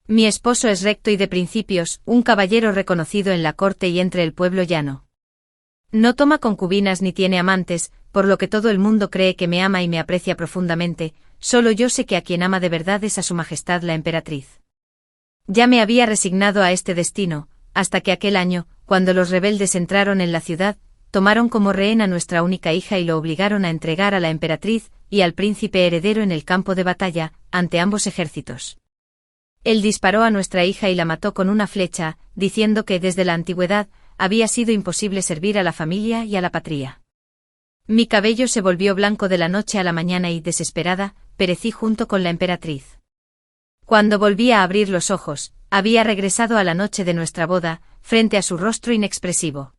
Mi esposo es recto y de principios, un caballero reconocido en la corte y entre el pueblo llano. No toma concubinas ni tiene amantes, por lo que todo el mundo cree que me ama y me aprecia profundamente, solo yo sé que a quien ama de verdad es a su majestad la emperatriz. Ya me había resignado a este destino, hasta que aquel año, cuando los rebeldes entraron en la ciudad, tomaron como rehén a nuestra única hija y lo obligaron a entregar a la emperatriz y al príncipe heredero en el campo de batalla, ante ambos ejércitos. Él disparó a nuestra hija y la mató con una flecha, diciendo que desde la antigüedad había sido imposible servir a la familia y a la patria. Mi cabello se volvió blanco de la noche a la mañana y, desesperada, perecí junto con la emperatriz. Cuando volví a abrir los ojos, había regresado a la noche de nuestra boda, frente a su rostro inexpresivo.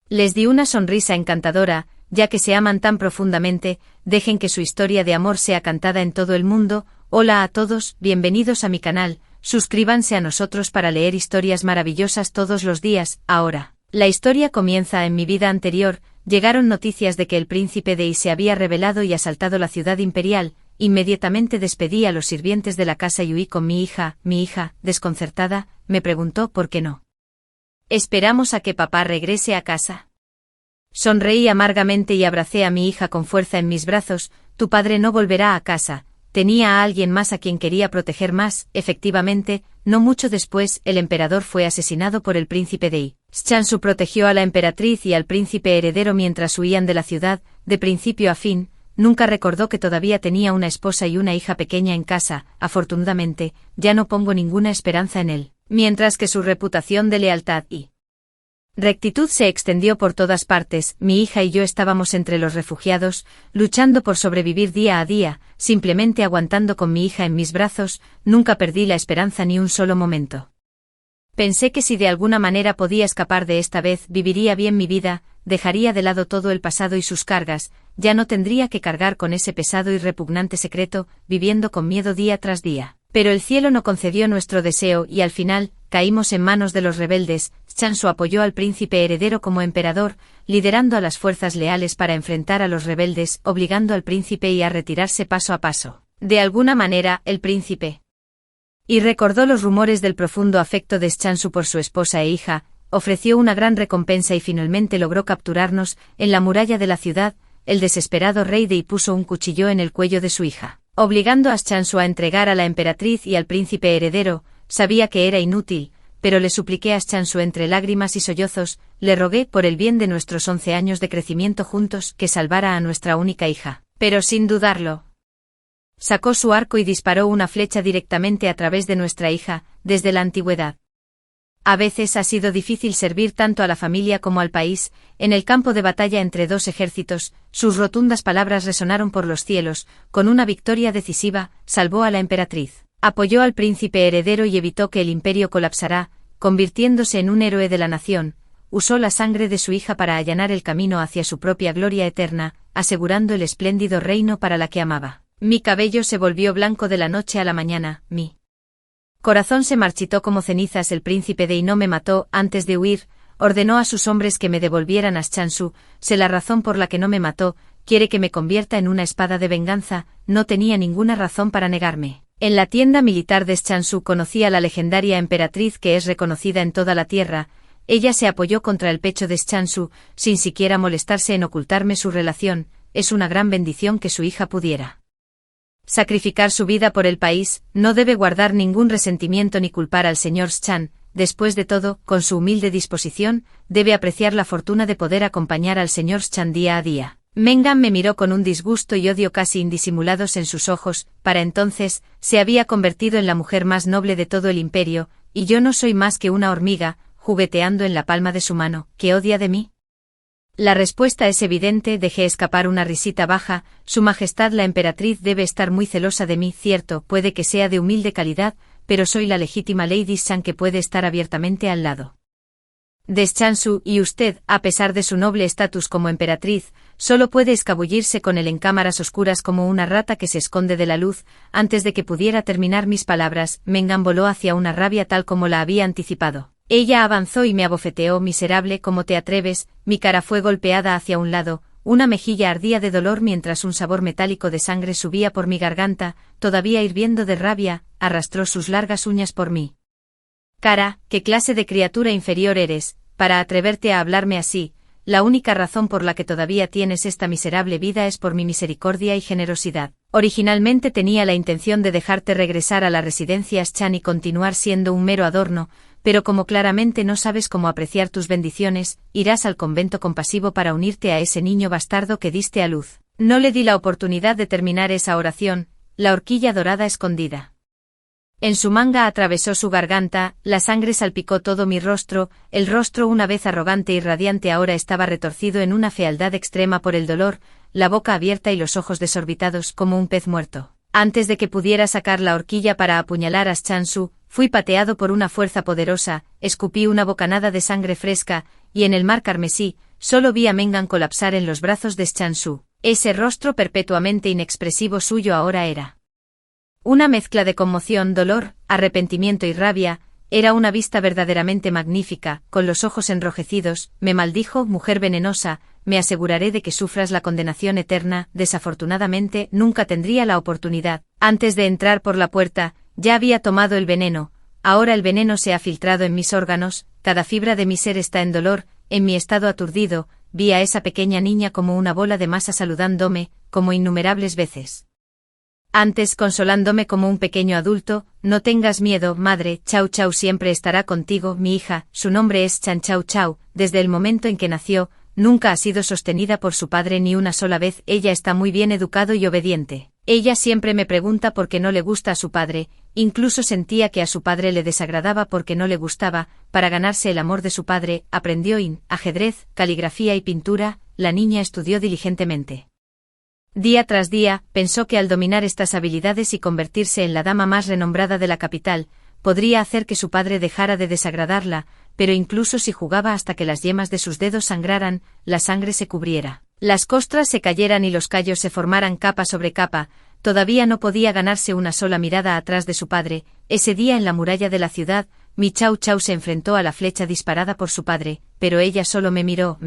Les di una sonrisa encantadora, ya que se aman tan profundamente, dejen que su historia de amor sea cantada en todo el mundo. Hola a todos, bienvenidos a mi canal, suscríbanse a nosotros para leer historias maravillosas todos los días. Ahora, la historia comienza en mi vida anterior. Llegaron noticias de que el príncipe de Yi se había rebelado y asaltado la ciudad imperial. Inmediatamente despedí a los sirvientes de la casa y huí con mi hija. Mi hija, desconcertada, me preguntó por qué no esperamos a que papá regrese a casa. Sonreí amargamente y abracé a mi hija con fuerza en mis brazos. Tu padre no volverá a casa. Tenía a alguien más a quien quería proteger más. Efectivamente, no mucho después, el emperador fue asesinado por el príncipe de Yi. Chanshu protegió a la emperatriz y al príncipe heredero mientras huían de la ciudad, de principio a fin. Nunca recordó que todavía tenía una esposa y una hija pequeña en casa. Afortunadamente, ya no pongo ninguna esperanza en él, mientras que su reputación de lealtad y rectitud se extendió por todas partes. Mi hija y yo estábamos entre los refugiados, luchando por sobrevivir día a día, simplemente aguantando con mi hija en mis brazos. Nunca perdí la esperanza ni un solo momento. Pensé que si de alguna manera podía escapar de esta vez, viviría bien mi vida, dejaría de lado todo el pasado y sus cargas, ya no tendría que cargar con ese pesado y repugnante secreto, viviendo con miedo día tras día. Pero el cielo no concedió nuestro deseo y al final, caímos en manos de los rebeldes. Chanshu apoyó al príncipe heredero como emperador, liderando a las fuerzas leales para enfrentar a los rebeldes, obligando al príncipe Yi a retirarse paso a paso. De alguna manera, el príncipe Yi recordó los rumores del profundo afecto de Chanshu por su esposa e hija, ofreció una gran recompensa y finalmente logró capturarnos. En la muralla de la ciudad, el desesperado rey de Yi puso un cuchillo en el cuello de su hija, obligando a Chanshu a entregar a la emperatriz y al príncipe heredero. Sabía que era inútil, pero le supliqué a Chanshu entre lágrimas y sollozos, le rogué por el bien de nuestros 11 años de crecimiento juntos que salvara a nuestra única hija. Pero sin dudarlo, sacó su arco y disparó una flecha directamente a través de nuestra hija. Desde la antigüedad, a veces ha sido difícil servir tanto a la familia como al país. En el campo de batalla entre dos ejércitos, sus rotundas palabras resonaron por los cielos. Con una victoria decisiva, salvó a la emperatriz, apoyó al príncipe heredero y evitó que el imperio colapsara, convirtiéndose en un héroe de la nación. Usó la sangre de su hija para allanar el camino hacia su propia gloria eterna, asegurando el espléndido reino para la que amaba. Mi cabello se volvió blanco de la noche a la mañana, mi corazón se marchitó como cenizas. El príncipe de Yi no me mató. Antes de huir, ordenó a sus hombres que me devolvieran a Chanshu. Sé la razón por la que no me mató, quiere que me convierta en una espada de venganza. No tenía ninguna razón para negarme. En la tienda militar de Chanshu conocí a la legendaria emperatriz que es reconocida en toda la tierra. Ella se apoyó contra el pecho de Chanshu, sin siquiera molestarse en ocultarme su relación. Es una gran bendición que su hija pudiera sacrificar su vida por el país. No debe guardar ningún resentimiento ni culpar al señor Chan. Después de todo, con su humilde disposición, debe apreciar la fortuna de poder acompañar al señor Chan día a día. Mengan me miró con un disgusto y odio casi indisimulados en sus ojos. Para entonces, se había convertido en la mujer más noble de todo el imperio, y yo no soy más que una hormiga, jugueteando en la palma de su mano. ¿Qué odia de mí? La respuesta es evidente. Dejé escapar una risita baja. Su Majestad la emperatriz debe estar muy celosa de mí. Cierto, puede que sea de humilde calidad, pero soy la legítima Lady Shan que puede estar abiertamente al lado de Chanshu, y usted, a pesar de su noble estatus como emperatriz, solo puede escabullirse con él en cámaras oscuras como una rata que se esconde de la luz. Antes de que pudiera terminar mis palabras, Mengan voló hacia una rabia tal como la había anticipado. Ella avanzó y me abofeteó. Miserable, ¿cómo te atreves? Mi cara fue golpeada hacia un lado, una mejilla ardía de dolor mientras un sabor metálico de sangre subía por mi garganta, todavía hirviendo de rabia, arrastró sus largas uñas por mí. Cara, ¿qué clase de criatura inferior eres, para atreverte a hablarme así? La única razón por la que todavía tienes esta miserable vida es por mi misericordia y generosidad. Originalmente tenía la intención de dejarte regresar a la residencia Chan y continuar siendo un mero adorno, pero como claramente no sabes cómo apreciar tus bendiciones, irás al convento compasivo para unirte a ese niño bastardo que diste a luz. No le di la oportunidad de terminar esa oración, la horquilla dorada escondida en su manga atravesó su garganta, la sangre salpicó todo mi rostro, el rostro una vez arrogante y radiante ahora estaba retorcido en una fealdad extrema por el dolor, la boca abierta y los ojos desorbitados como un pez muerto. Antes de que pudiera sacar la horquilla para apuñalar a Chanshu, fui pateado por una fuerza poderosa, escupí una bocanada de sangre fresca, y en el mar carmesí, solo vi a Mengan colapsar en los brazos de Chanshu. Ese rostro perpetuamente inexpresivo suyo ahora era una mezcla de conmoción, dolor, arrepentimiento y rabia. Era una vista verdaderamente magnífica, con los ojos enrojecidos, me maldijo, mujer venenosa, me aseguraré de que sufras la condenación eterna. Desafortunadamente, nunca tendría la oportunidad. Antes de entrar por la puerta, ya había tomado el veneno, ahora el veneno se ha filtrado en mis órganos, cada fibra de mi ser está en dolor, en mi estado aturdido, vi a esa pequeña niña como una bola de masa saludándome, como innumerables veces antes consolándome como un pequeño adulto. No tengas miedo, madre, Chao Chao siempre estará contigo. Mi hija, su nombre es Chan Chao Chao, desde el momento en que nació, nunca ha sido sostenida por su padre ni una sola vez. Ella está muy bien educado y obediente. Ella siempre me pregunta por qué no le gusta a su padre, incluso sentía que a su padre le desagradaba porque no le gustaba. Para ganarse el amor de su padre, aprendió ajedrez, caligrafía y pintura. La niña estudió diligentemente. Día tras día, pensó que al dominar estas habilidades y convertirse en la dama más renombrada de la capital, podría hacer que su padre dejara de desagradarla, pero incluso si jugaba hasta que las yemas de sus dedos sangraran, la sangre se cubriera, las costras se cayeran y los callos se formaran capa sobre capa, todavía no podía ganarse una sola mirada atrás de su padre. Ese día en la muralla de la ciudad, mi Chao Chao se enfrentó a la flecha disparada por su padre, pero ella solo me miró,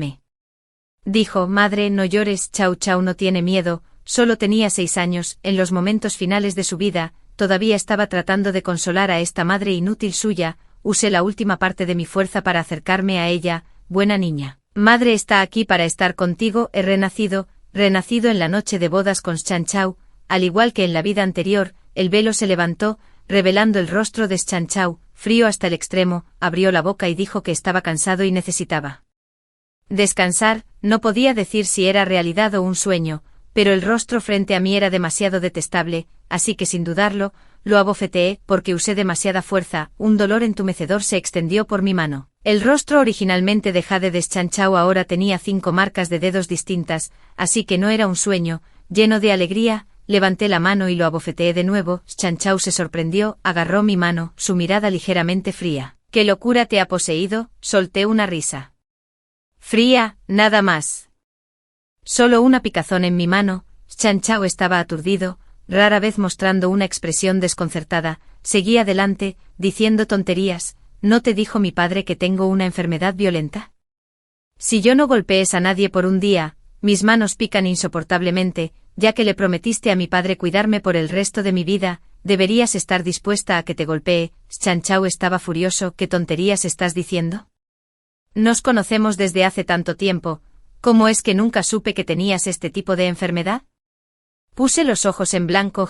dijo, madre, no llores. Chao Chao no tiene miedo, solo tenía 6 años, en los momentos finales de su vida, todavía estaba tratando de consolar a esta madre inútil suya. Usé la última parte de mi fuerza para acercarme a ella. Buena niña. Madre está aquí para estar contigo. He renacido en la noche de bodas con Chan Chao, al igual que en la vida anterior. El velo se levantó, revelando el rostro de Chan Chao, frío hasta el extremo, abrió la boca y dijo que estaba cansado y necesitaba descansar. No podía decir si era realidad o un sueño, pero el rostro frente a mí era demasiado detestable, así que sin dudarlo, lo abofeteé porque usé demasiada fuerza. Un dolor entumecedor se extendió por mi mano. El rostro originalmente de Jade de Chan Chao ahora tenía 5 marcas de dedos distintas, así que no era un sueño. Lleno de alegría, levanté la mano y lo abofeteé de nuevo. Chan Chao se sorprendió, agarró mi mano, su mirada ligeramente fría. ¿Qué locura te ha poseído? Solté una risa fría, nada más. Solo una picazón en mi mano. Chan Chao estaba aturdido, rara vez mostrando una expresión desconcertada. Seguí adelante, diciendo tonterías. ¿No te dijo mi padre que tengo una enfermedad violenta? Si yo no golpees a nadie por un día, mis manos pican insoportablemente, ya que le prometiste a mi padre cuidarme por el resto de mi vida, deberías estar dispuesta a que te golpee. Chan Chao estaba furioso. ¿Qué tonterías estás diciendo? Nos conocemos desde hace tanto tiempo, ¿cómo es que nunca supe que tenías este tipo de enfermedad? Puse los ojos en blanco.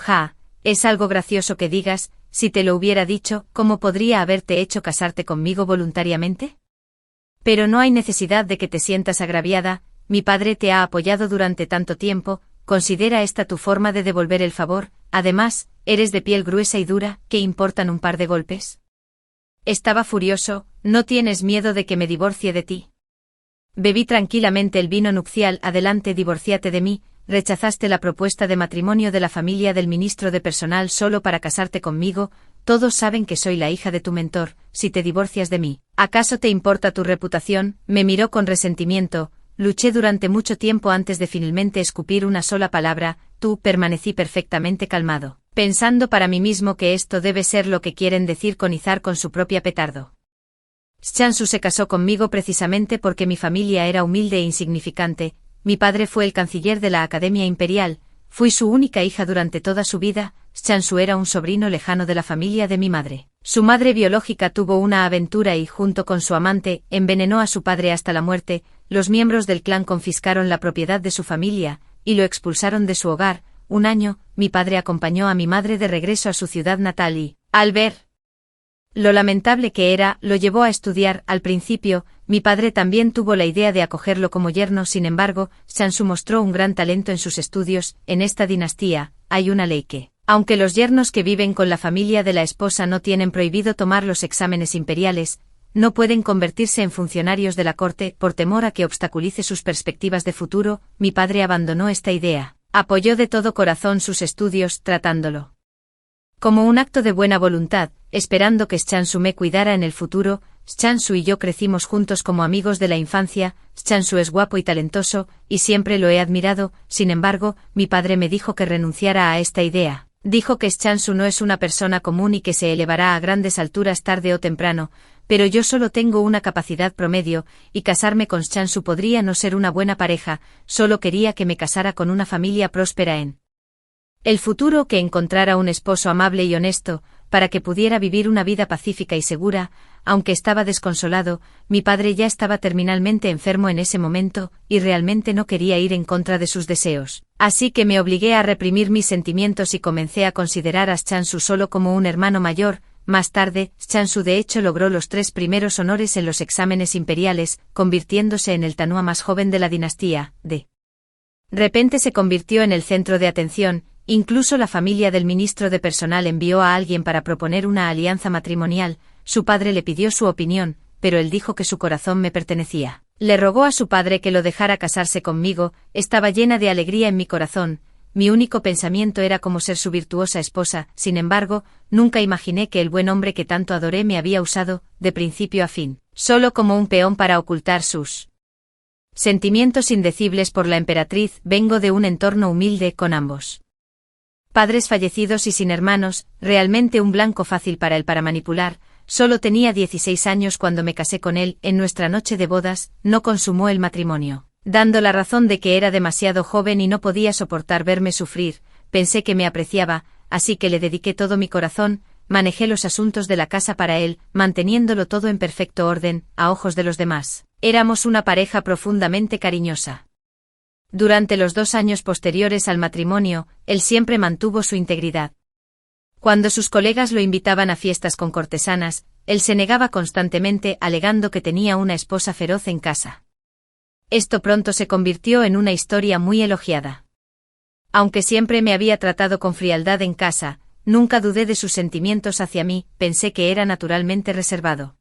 Es algo gracioso que digas. Si te lo hubiera dicho, ¿cómo podría haberte hecho casarte conmigo voluntariamente? Pero no hay necesidad de que te sientas agraviada, mi padre te ha apoyado durante tanto tiempo, considera esta tu forma de devolver el favor. Además, eres de piel gruesa y dura, ¿qué importan un par de golpes? Estaba furioso. ¿No tienes miedo de que me divorcie de ti? Bebí tranquilamente el vino nupcial. Adelante, divórciate de mí. Rechazaste la propuesta de matrimonio de la familia del ministro de personal solo para casarte conmigo. Todos saben que soy la hija de tu mentor. Si te divorcias de mí, ¿acaso te importa tu reputación? Me miró con resentimiento. Luché durante mucho tiempo antes de finalmente escupir una sola palabra. Permanecí perfectamente calmado, pensando para mí mismo que esto debe ser lo que quieren decir con izar con su propia petardo. Chanshu se casó conmigo precisamente porque mi familia era humilde e insignificante. mi padre fue el canciller de la Academia Imperial, fui su única hija durante toda su vida, Chanshu era un sobrino lejano de la familia de mi madre. Su madre biológica tuvo una aventura y, junto con su amante, envenenó a su padre hasta la muerte, los miembros del clan confiscaron la propiedad de su familia, y lo expulsaron de su hogar. Un año, mi padre acompañó a mi madre de regreso a su ciudad natal y, al ver lo lamentable que era, lo llevó a estudiar. Al principio, mi padre también tuvo la idea de acogerlo como yerno, sin embargo, Chanshu mostró un gran talento en sus estudios. En esta dinastía, hay una ley que, aunque los yernos que viven con la familia de la esposa no tienen prohibido tomar los exámenes imperiales, no pueden convertirse en funcionarios de la corte por temor a que obstaculice sus perspectivas de futuro. Mi padre abandonó esta idea, apoyó de todo corazón sus estudios, tratándolo como un acto de buena voluntad, esperando que Chanshu me cuidara en el futuro. Chanshu y yo crecimos juntos como amigos de la infancia. Chanshu es guapo y talentoso, y siempre lo he admirado. Sin embargo, mi padre me dijo que renunciara a esta idea. Dijo que Chanshu no es una persona común y que se elevará a grandes alturas tarde o temprano, pero yo solo tengo una capacidad promedio, y casarme con Chanshu podría no ser una buena pareja. Solo quería que me casara con una familia próspera en el futuro, que encontrara un esposo amable y honesto, para que pudiera vivir una vida pacífica y segura. Aunque estaba desconsolado, mi padre ya estaba terminalmente enfermo en ese momento, y realmente no quería ir en contra de sus deseos. Así que me obligué a reprimir mis sentimientos y comencé a considerar a Chanshu solo como un hermano mayor. Más tarde, Chanshu de hecho logró los 3 primeros honores en los exámenes imperiales, convirtiéndose en el Tanua más joven de la dinastía. De repente se convirtió en el centro de atención. Incluso la familia del ministro de personal envió a alguien para proponer una alianza matrimonial. Su padre le pidió su opinión, pero él dijo que su corazón me pertenecía. Le rogó a su padre que lo dejara casarse conmigo. Estaba llena de alegría en mi corazón. Mi único pensamiento era cómo ser su virtuosa esposa. Sin embargo, nunca imaginé que el buen hombre que tanto adoré me había usado, de principio a fin, solo como un peón para ocultar sus sentimientos indecibles por la emperatriz. Vengo de un entorno humilde, con ambos padres fallecidos y sin hermanos, realmente un blanco fácil para él para manipular. Solo tenía 16 años cuando me casé con él. En nuestra noche de bodas, no consumó el matrimonio, dando la razón de que era demasiado joven y no podía soportar verme sufrir. Pensé que me apreciaba, así que le dediqué todo mi corazón. Manejé los asuntos de la casa para él, manteniéndolo todo en perfecto orden, a ojos de los demás. Éramos una pareja profundamente cariñosa. Durante los 2 años posteriores al matrimonio, él siempre mantuvo su integridad. Cuando sus colegas lo invitaban a fiestas con cortesanas, él se negaba constantemente, alegando que tenía una esposa feroz en casa. Esto pronto se convirtió en una historia muy elogiada. Aunque siempre me había tratado con frialdad en casa, nunca dudé de sus sentimientos hacia mí. Pensé que era naturalmente reservado.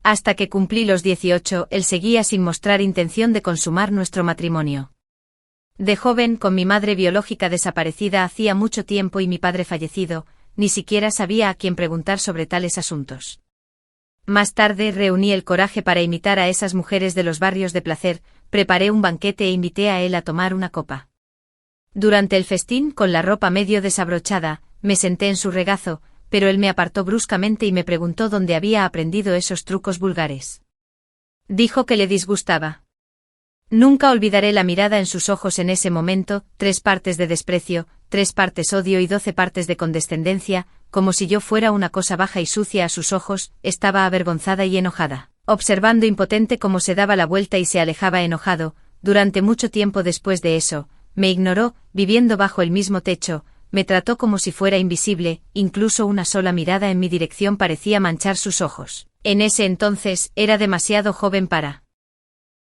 Hasta que cumplí los 18, él seguía sin mostrar intención de consumar nuestro matrimonio. De joven, con mi madre biológica desaparecida hacía mucho tiempo y mi padre fallecido, ni siquiera sabía a quién preguntar sobre tales asuntos. Más tarde reuní el coraje para imitar a esas mujeres de los barrios de placer, preparé un banquete e invité a él a tomar una copa. Durante el festín, con la ropa medio desabrochada, me senté en su regazo, pero él me apartó bruscamente y me preguntó dónde había aprendido esos trucos vulgares. Dijo que le disgustaba. Nunca olvidaré la mirada en sus ojos en ese momento, 3 partes de desprecio, 3 partes odio y 12 partes de condescendencia, como si yo fuera una cosa baja y sucia a sus ojos. Estaba avergonzada y enojada, observando impotente cómo se daba la vuelta y se alejaba enojado. Durante mucho tiempo después de eso, me ignoró, viviendo bajo el mismo techo, me trató como si fuera invisible, incluso una sola mirada en mi dirección parecía manchar sus ojos. En ese entonces, era demasiado joven para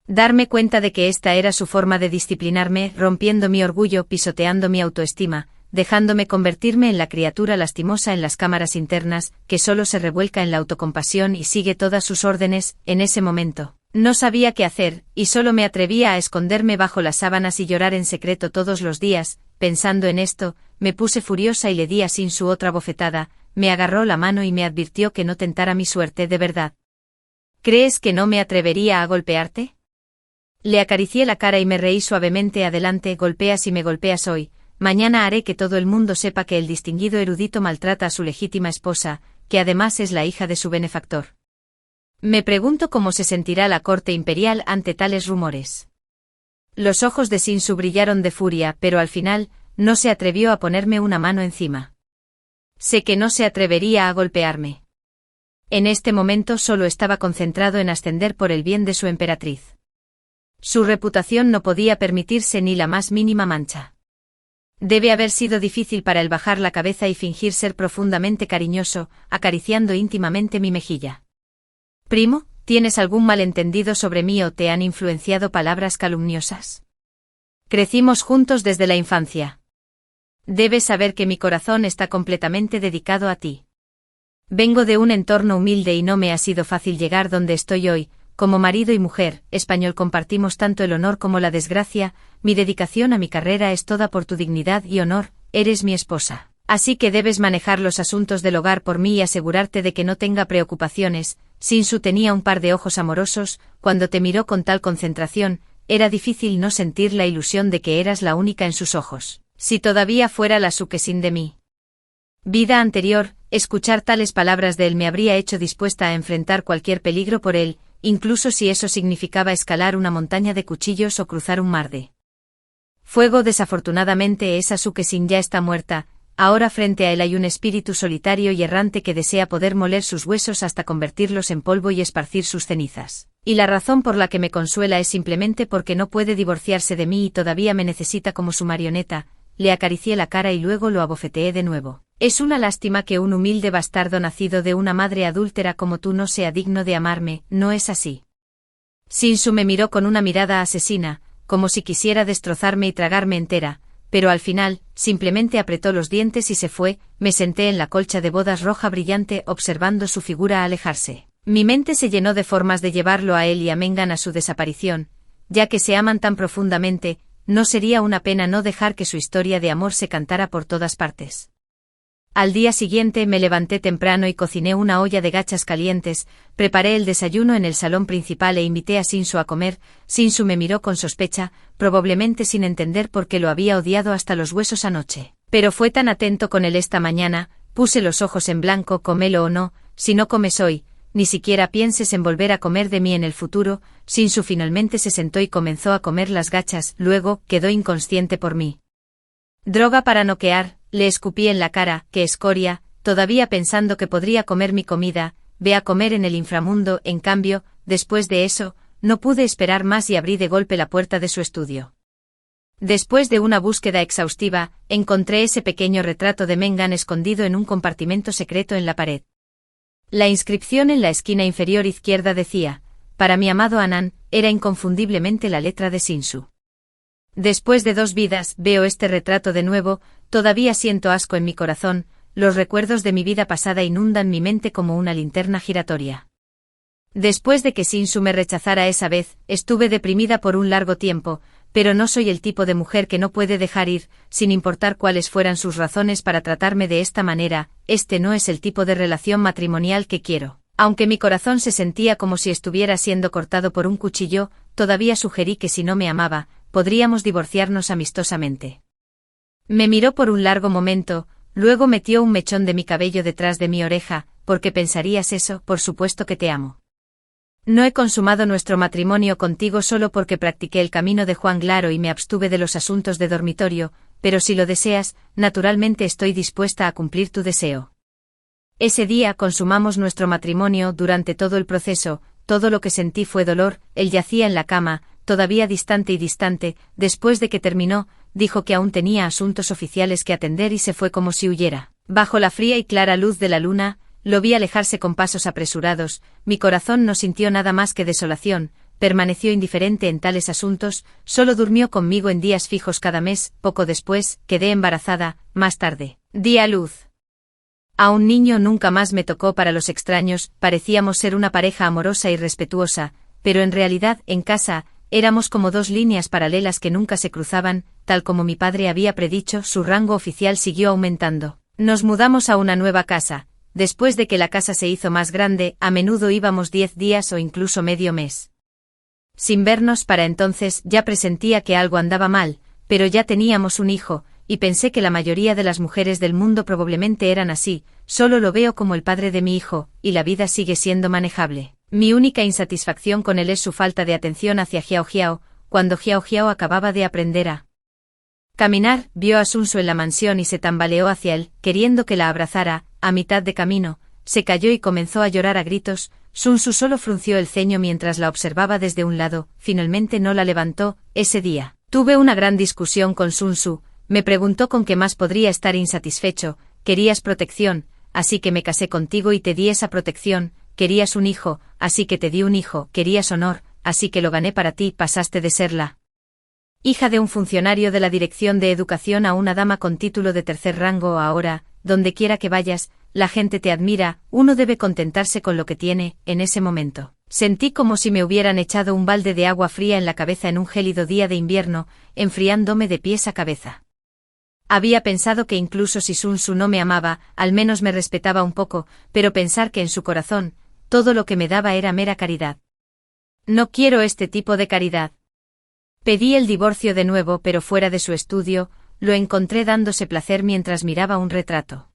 darme cuenta de que esta era su forma de disciplinarme, rompiendo mi orgullo, pisoteando mi autoestima, dejándome convertirme en la criatura lastimosa en las cámaras internas, que solo se revuelca en la autocompasión y sigue todas sus órdenes. En ese momento, no sabía qué hacer, y solo me atrevía a esconderme bajo las sábanas y llorar en secreto todos los días. Pensando en esto, me puse furiosa y le di a Sin su otra bofetada. Me agarró la mano y me advirtió que no tentara mi suerte. ¿De verdad crees que no me atrevería a golpearte? Le acaricié la cara y me reí suavemente. Adelante, golpea si me golpeas hoy. Mañana haré que todo el mundo sepa que el distinguido erudito maltrata a su legítima esposa, que además es la hija de su benefactor. Me pregunto cómo se sentirá la corte imperial ante tales rumores. Los ojos de Shinsu brillaron de furia, pero al final, no se atrevió a ponerme una mano encima. Sé que no se atrevería a golpearme. En este momento solo estaba concentrado en ascender por el bien de su emperatriz. Su reputación no podía permitirse ni la más mínima mancha. Debe haber sido difícil para él bajar la cabeza y fingir ser profundamente cariñoso, acariciando íntimamente mi mejilla. Primo, ¿tienes algún malentendido sobre mí o te han influenciado palabras calumniosas? Crecimos juntos desde la infancia. Debes saber que mi corazón está completamente dedicado a ti. Vengo de un entorno humilde y no me ha sido fácil llegar donde estoy hoy. Como marido y mujer español compartimos tanto el honor como la desgracia. Mi dedicación a mi carrera es toda por tu dignidad y honor. Eres mi esposa. Así que debes manejar los asuntos del hogar por mí y asegurarte de que no tenga preocupaciones. Shinsu tenía un par de ojos amorosos. Cuando te miró con tal concentración, era difícil no sentir la ilusión de que eras la única en sus ojos. Si todavía fuera la Sukesin de mi vida anterior, escuchar tales palabras de él me habría hecho dispuesta a enfrentar cualquier peligro por él, incluso si eso significaba escalar una montaña de cuchillos o cruzar un mar de fuego. Desafortunadamente esa Sukesin ya está muerta. Ahora frente a él hay un espíritu solitario y errante que desea poder moler sus huesos hasta convertirlos en polvo y esparcir sus cenizas. Y la razón por la que me consuela es simplemente porque no puede divorciarse de mí y todavía me necesita como su marioneta. Le acaricié la cara y luego lo abofeteé de nuevo. Es una lástima que un humilde bastardo nacido de una madre adúltera como tú no sea digno de amarme, ¿no es así? Shinsu me miró con una mirada asesina, como si quisiera destrozarme y tragarme entera, pero al final, simplemente apretó los dientes y se fue. Me senté en la colcha de bodas roja brillante observando su figura alejarse. Mi mente se llenó de formas de llevarlo a él y a Mengan a su desaparición, ya que se aman tan profundamente. No sería una pena no dejar que su historia de amor se cantara por todas partes. Al día siguiente me levanté temprano y cociné una olla de gachas calientes, preparé el desayuno en el salón principal e invité a Shinsu a comer. Shinsu me miró con sospecha, probablemente sin entender por qué lo había odiado hasta los huesos anoche. Pero fue tan atento con él esta mañana. Puse los ojos en blanco, cómelo o no. Si no comes hoy, ni siquiera pienses en volver a comer de mí en el futuro. Shinsu finalmente se sentó y comenzó a comer las gachas, luego quedó inconsciente por mí. Droga para noquear, le escupí en la cara. ¡Qué escoria! Todavía pensando que podría comer mi comida. Ve a comer en el inframundo. En cambio, después de eso, no pude esperar más y abrí de golpe la puerta de su estudio. Después de una búsqueda exhaustiva, encontré ese pequeño retrato de Mengan escondido en un compartimento secreto en la pared. La inscripción en la esquina inferior izquierda decía: para mi amado Anan. Era inconfundiblemente la letra de Shinsu. Después de 2 vidas, veo este retrato de nuevo. Todavía siento asco en mi corazón. Los recuerdos de mi vida pasada inundan mi mente como una linterna giratoria. Después de que Shinsu me rechazara esa vez, estuve deprimida por un largo tiempo, pero no soy el tipo de mujer que no puede dejar ir, sin importar cuáles fueran sus razones para tratarme de esta manera. Este no es el tipo de relación matrimonial que quiero. Aunque mi corazón se sentía como si estuviera siendo cortado por un cuchillo, todavía sugerí que si no me amaba, podríamos divorciarnos amistosamente. Me miró por un largo momento, luego metió un mechón de mi cabello detrás de mi oreja. ¿Por qué pensarías eso? Por supuesto que te amo. No he consumado nuestro matrimonio contigo solo porque practiqué el camino de Juan Glaro y me abstuve de los asuntos de dormitorio, pero si lo deseas, naturalmente estoy dispuesta a cumplir tu deseo. Ese día consumamos nuestro matrimonio. Durante todo el proceso, todo lo que sentí fue dolor. Él yacía en la cama, todavía distante y distante. Después de que terminó, dijo que aún tenía asuntos oficiales que atender y se fue como si huyera. Bajo la fría y clara luz de la luna, lo vi alejarse con pasos apresurados. Mi corazón no sintió nada más que desolación. Permaneció indiferente en tales asuntos, solo durmió conmigo en días fijos cada mes. Poco después, quedé embarazada. Más tarde, di a luz a un niño. Nunca más me tocó para los extraños. Parecíamos ser una pareja amorosa y respetuosa, pero en realidad, en casa, éramos como 2 líneas paralelas que nunca se cruzaban. Tal como mi padre había predicho, su rango oficial siguió aumentando. Nos mudamos a una nueva casa. Después de que la casa se hizo más grande, a menudo íbamos 10 días o incluso medio mes sin vernos. Para entonces ya presentía que algo andaba mal, pero ya teníamos un hijo, y pensé que la mayoría de las mujeres del mundo probablemente eran así. Solo lo veo como el padre de mi hijo, y la vida sigue siendo manejable. Mi única insatisfacción con él es su falta de atención hacia Xiao Xiao. cuando Xiao Xiao acababa de aprender a caminar, vio a Sun Tzu en la mansión y se tambaleó hacia él, queriendo que la abrazara. A mitad de camino, se cayó y comenzó a llorar a gritos. Sun Tzu solo frunció el ceño mientras la observaba desde un lado, finalmente no la levantó. Ese día, tuve una gran discusión con Sun Tzu, me preguntó con qué más podría estar insatisfecho. Querías protección, así que me casé contigo y te di esa protección. Querías un hijo, así que te di un hijo. Querías honor, así que lo gané para ti. Pasaste de ser la hija de un funcionario de la Dirección de Educación a una dama con título de tercer rango. Ahora, donde quiera que vayas, la gente te admira. Uno debe contentarse con lo que tiene. En ese momento, sentí como si me hubieran echado un balde de agua fría en la cabeza en un gélido día de invierno, enfriándome de pies a cabeza. Había pensado que incluso si Sun Tzu no me amaba, al menos me respetaba un poco, pero pensar que en su corazón, todo lo que me daba era mera caridad. No quiero este tipo de caridad. Pedí el divorcio de nuevo, pero fuera de su estudio, lo encontré dándose placer mientras miraba un retrato.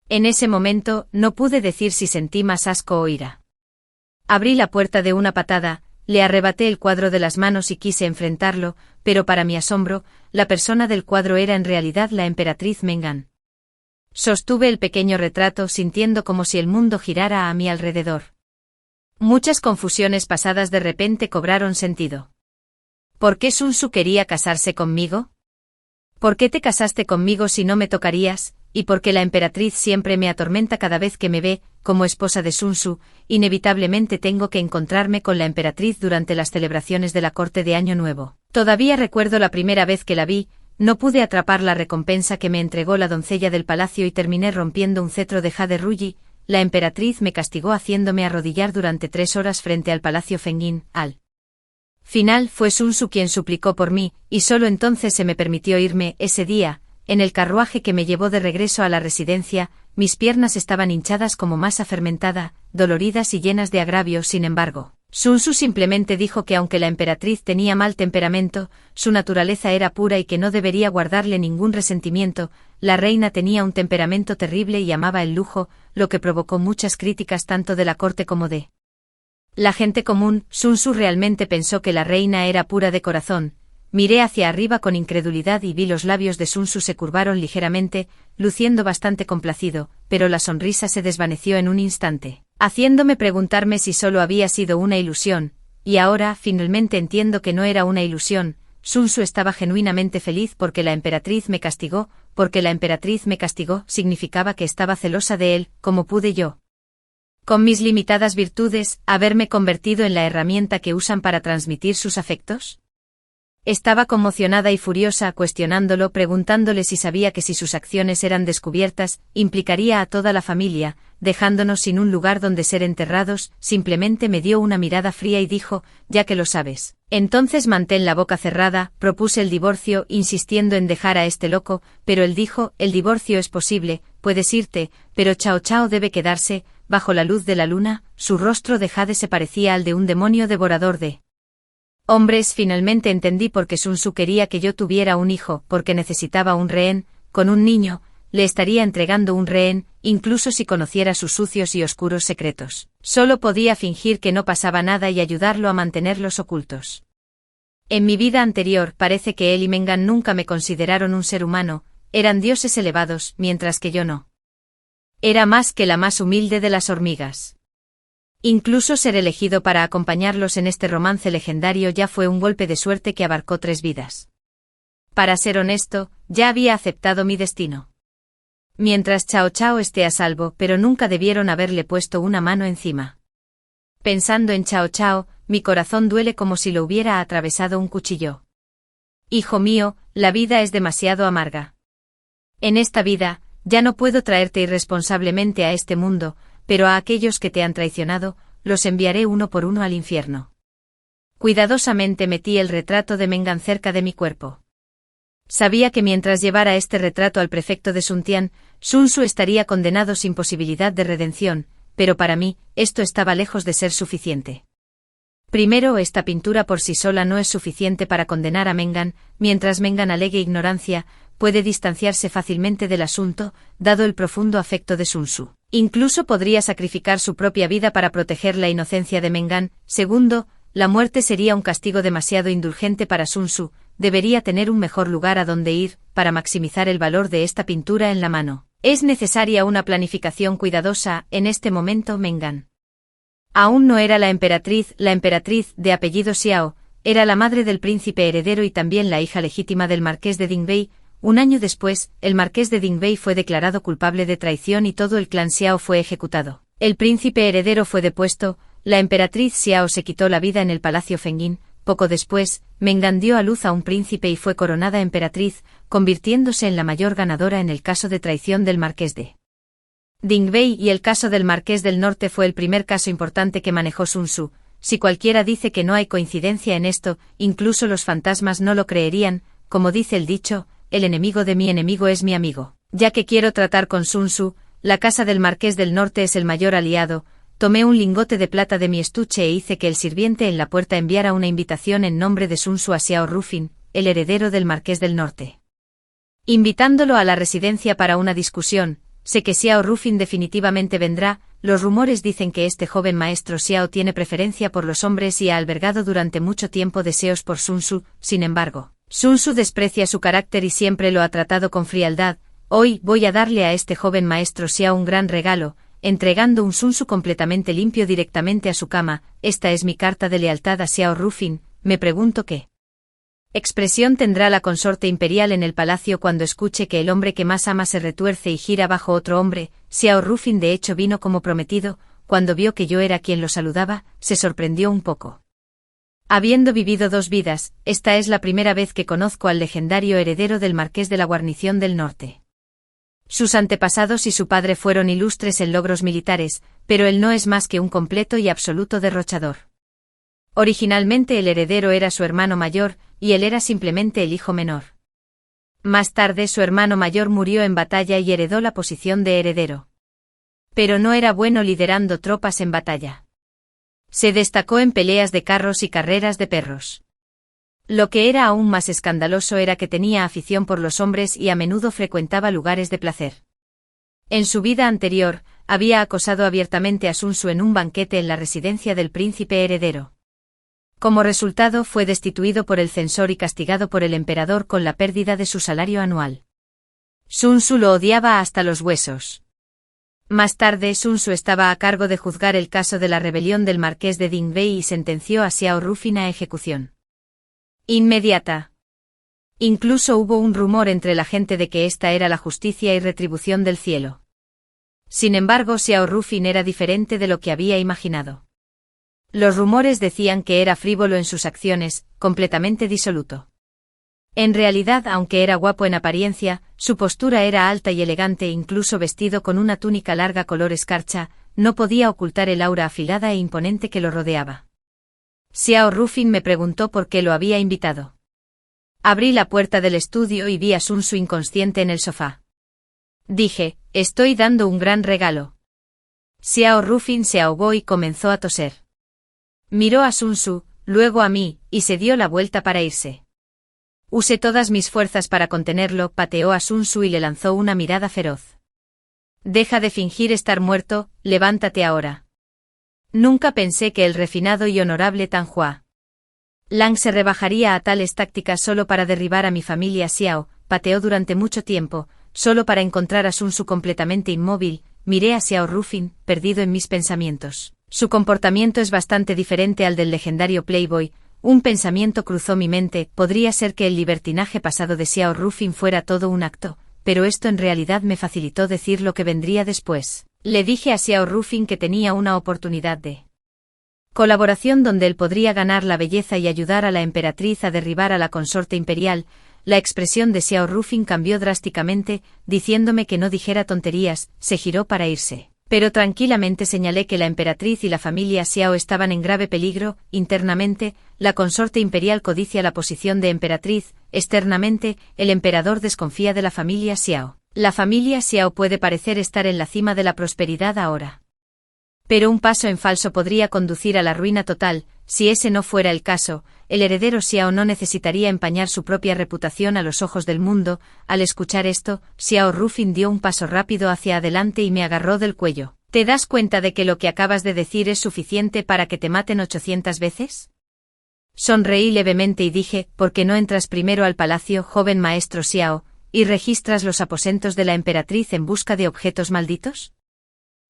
En ese momento, no pude decir si sentí más asco o ira. Abrí la puerta de una patada, le arrebaté el cuadro de las manos y quise enfrentarlo, pero para mi asombro, la persona del cuadro era en realidad la emperatriz Mengan. Sostuve el pequeño retrato sintiendo como si el mundo girara a mi alrededor. Muchas confusiones pasadas de repente cobraron sentido. ¿Por qué Sun Tzu quería casarse conmigo? ¿Por qué te casaste conmigo si no me tocarías? ¿Y por qué la emperatriz siempre me atormenta cada vez que me ve? Como esposa de Sun Tzu, inevitablemente tengo que encontrarme con la emperatriz durante las celebraciones de la corte de Año Nuevo. Todavía recuerdo la primera vez que la vi, no pude atrapar la recompensa que me entregó la doncella del palacio y terminé rompiendo un cetro de jade Ruyi. La emperatriz me castigó haciéndome arrodillar durante 3 horas frente al palacio Fengin. Al final fue Sun Tzu quien suplicó por mí, y solo entonces se me permitió irme. Ese día, en el carruaje que me llevó de regreso a la residencia, mis piernas estaban hinchadas como masa fermentada, doloridas y llenas de agravio. Sin embargo, Sun Tzu simplemente dijo que aunque la emperatriz tenía mal temperamento, su naturaleza era pura y que no debería guardarle ningún resentimiento. La reina tenía un temperamento terrible y amaba el lujo, lo que provocó muchas críticas tanto de la corte como de la gente común. Sun Tzu realmente pensó que la reina era pura de corazón. Miré hacia arriba con incredulidad y vi los labios de Sun Tzu se curvaron ligeramente, luciendo bastante complacido, pero la sonrisa se desvaneció en un instante, haciéndome preguntarme si solo había sido una ilusión, y ahora finalmente entiendo que no era una ilusión. Sun Tzu estaba genuinamente feliz porque la emperatriz me castigó, porque la emperatriz me castigó significaba que estaba celosa de él. ¿Cómo pude yo, con mis limitadas virtudes, haberme convertido en la herramienta que usan para transmitir sus afectos? Estaba conmocionada y furiosa, cuestionándolo, preguntándole si sabía que si sus acciones eran descubiertas, implicaría a toda la familia, dejándonos sin un lugar donde ser enterrados. Simplemente me dio una mirada fría y dijo, ya que lo sabes, entonces mantén la boca cerrada. Propuse el divorcio, insistiendo en dejar a este loco, pero él dijo, el divorcio es posible, puedes irte, pero Chao Chao debe quedarse. Bajo la luz de la luna, su rostro de jade se parecía al de un demonio devorador de hombres. Finalmente entendí por qué Sun Tzu quería que yo tuviera un hijo, porque necesitaba un rehén. Con un niño, le estaría entregando un rehén, incluso si conociera sus sucios y oscuros secretos. Solo podía fingir que no pasaba nada y ayudarlo a mantenerlos ocultos. En mi vida anterior parece que él y Mengan nunca me consideraron un ser humano, eran dioses elevados, mientras que yo no. Era más que la más humilde de las hormigas. Incluso ser elegido para acompañarlos en este romance legendario ya fue un golpe de suerte que abarcó 3 vidas. Para ser honesto, ya había aceptado mi destino. Mientras Chao Chao esté a salvo, pero nunca debieron haberle puesto una mano encima. Pensando en Chao Chao, mi corazón duele como si lo hubiera atravesado un cuchillo. Hijo mío, la vida es demasiado amarga. En esta vida, ya no puedo traerte irresponsablemente a este mundo, pero a aquellos que te han traicionado, los enviaré uno por uno al infierno. Cuidadosamente metí el retrato de Mengan cerca de mi cuerpo. Sabía que mientras llevara este retrato al prefecto de Sun Tian, Sun Tzu estaría condenado sin posibilidad de redención, pero para mí, esto estaba lejos de ser suficiente. Primero, esta pintura por sí sola no es suficiente para condenar a Mengan. Mientras Mengan alegue ignorancia, puede distanciarse fácilmente del asunto, dado el profundo afecto de Sun Tzu. Incluso podría sacrificar su propia vida para proteger la inocencia de Mengan. Segundo, la muerte sería un castigo demasiado indulgente para Sun Tzu, debería tener un mejor lugar a donde ir, para maximizar el valor de esta pintura en la mano. Es necesaria una planificación cuidadosa, en este momento Mengan. Aún no era la emperatriz de apellido Xiao, era la madre del príncipe heredero y también la hija legítima del marqués de Dingbei. Un año después, el marqués de Dingbei fue declarado culpable de traición y todo el clan Xiao fue ejecutado. El príncipe heredero fue depuesto, la emperatriz Xiao se quitó la vida en el palacio Fengyin. Poco después, Mengan dio a luz a un príncipe y fue coronada emperatriz, convirtiéndose en la mayor ganadora en el caso de traición del marqués de Dingbei, y el caso del marqués del norte fue el primer caso importante que manejó Sun Tzu. Si cualquiera dice que no hay coincidencia en esto, incluso los fantasmas no lo creerían, como dice el dicho, el enemigo de mi enemigo es mi amigo. Ya que quiero tratar con Sun Tzu, la casa del marqués del norte es el mayor aliado. Tomé un lingote de plata de mi estuche e hice que el sirviente en la puerta enviara una invitación en nombre de Sun Tzu a Xiao Rufin, el heredero del marqués del norte, invitándolo a la residencia para una discusión. Sé que Xiao Rufin definitivamente vendrá. Los rumores dicen que este joven maestro Xiao tiene preferencia por los hombres y ha albergado durante mucho tiempo deseos por Sun Tzu. Sin embargo, Sun Tzu desprecia su carácter y siempre lo ha tratado con frialdad. Hoy voy a darle a este joven maestro Xiao un gran regalo, entregando un Sun Tzu completamente limpio directamente a su cama. Esta es mi carta de lealtad a Xiao Rufin. Me pregunto qué expresión tendrá la consorte imperial en el palacio cuando escuche que el hombre que más ama se retuerce y gira bajo otro hombre. Xiao Rufin de hecho vino como prometido. Cuando vio que yo era quien lo saludaba, se sorprendió un poco. Habiendo vivido 2 vidas, esta es la primera vez que conozco al legendario heredero del marqués de la guarnición del norte. Sus antepasados y su padre fueron ilustres en logros militares, pero él no es más que un completo y absoluto derrochador. Originalmente el heredero era su hermano mayor, y él era simplemente el hijo menor. Más tarde su hermano mayor murió en batalla y heredó la posición de heredero. Pero no era bueno liderando tropas en batalla. Se destacó en peleas de carros y carreras de perros. Lo que era aún más escandaloso era que tenía afición por los hombres y a menudo frecuentaba lugares de placer. En su vida anterior, había acosado abiertamente a Sun Tzu en un banquete en la residencia del príncipe heredero. Como resultado fue destituido por el censor y castigado por el emperador con la pérdida de su salario anual. Sun Tzu lo odiaba hasta los huesos. Más tarde Sun Tzu estaba a cargo de juzgar el caso de la rebelión del marqués de Dingbei y sentenció a Xiao Rufin a ejecución inmediata. Incluso hubo un rumor entre la gente de que esta era la justicia y retribución del cielo. Sin embargo, Xiao Rufin era diferente de lo que había imaginado. Los rumores decían que era frívolo en sus acciones, completamente disoluto. En realidad, aunque era guapo en apariencia, su postura era alta y elegante, incluso vestido con una túnica larga color escarcha, no podía ocultar el aura afilada e imponente que lo rodeaba. Xiao Rufin me preguntó por qué lo había invitado. Abrí la puerta del estudio y vi a Sun Tzu inconsciente en el sofá. Dije, estoy dando un gran regalo. Xiao Rufin se ahogó y comenzó a toser. Miró a Sun Tzu, luego a mí, y se dio la vuelta para irse. Usé todas mis fuerzas para contenerlo, pateó a Sun Tzu y le lanzó una mirada feroz. Deja de fingir estar muerto, levántate ahora. Nunca pensé que el refinado y honorable Tan Hua Lang se rebajaría a tales tácticas solo para derribar a mi familia Xiao. Pateó durante mucho tiempo, solo para encontrar a Sun Tzu completamente inmóvil. Miré a Xiao Rufin, perdido en mis pensamientos. Su comportamiento es bastante diferente al del legendario Playboy. Un pensamiento cruzó mi mente, podría ser que el libertinaje pasado de Xiao Rufin fuera todo un acto, pero esto en realidad me facilitó decir lo que vendría después. Le dije a Xiao Rufin que tenía una oportunidad de colaboración donde él podría ganar la belleza y ayudar a la emperatriz a derribar a la consorte imperial. La expresión de Xiao Rufin cambió drásticamente, diciéndome que no dijera tonterías. Se giró para irse. Pero tranquilamente señalé que la emperatriz y la familia Xiao estaban en grave peligro. Internamente, la consorte imperial codicia la posición de emperatriz. Externamente, el emperador desconfía de la familia Xiao. La familia Xiao puede parecer estar en la cima de la prosperidad ahora. Pero un paso en falso podría conducir a la ruina total. Si ese no fuera el caso, el heredero Xiao no necesitaría empañar su propia reputación a los ojos del mundo. Al escuchar esto, Xiao Rufin dio un paso rápido hacia adelante y me agarró del cuello. ¿Te das cuenta de que lo que acabas de decir es suficiente para que te maten 800 veces? Sonreí levemente y dije, ¿por qué no entras primero al palacio, joven maestro Xiao, y registras los aposentos de la emperatriz en busca de objetos malditos?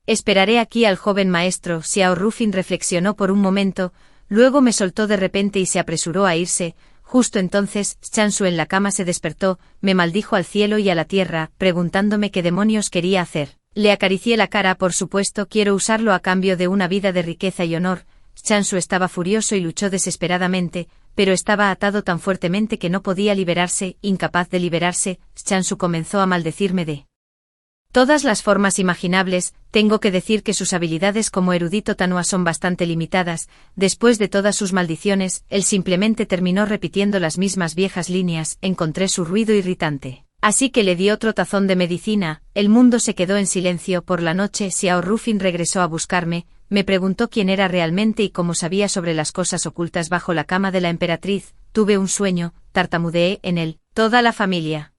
Esperaré aquí al joven maestro. Xiao Rufin reflexionó por un momento, luego me soltó de repente y se apresuró a irse. Justo entonces, Chanshu en la cama se despertó, me maldijo al cielo y a la tierra, preguntándome qué demonios quería hacer. Le acaricié la cara. Por supuesto, quiero usarlo a cambio de una vida de riqueza y honor. Chanshu estaba furioso y luchó desesperadamente, pero estaba atado tan fuertemente que no podía liberarse. Incapaz de liberarse, Chanshu comenzó a maldecirme de todas las formas imaginables. Tengo que decir que sus habilidades como erudito Tanua son bastante limitadas. Después de todas sus maldiciones, él simplemente terminó repitiendo las mismas viejas líneas. Encontré su ruido irritante. Así que le di otro tazón de medicina. El mundo se quedó en silencio. Por la noche, Xiao Rufin regresó a buscarme, me preguntó quién era realmente y cómo sabía sobre las cosas ocultas bajo la cama de la emperatriz. Tuve un sueño, tartamudeé en él. Toda la familia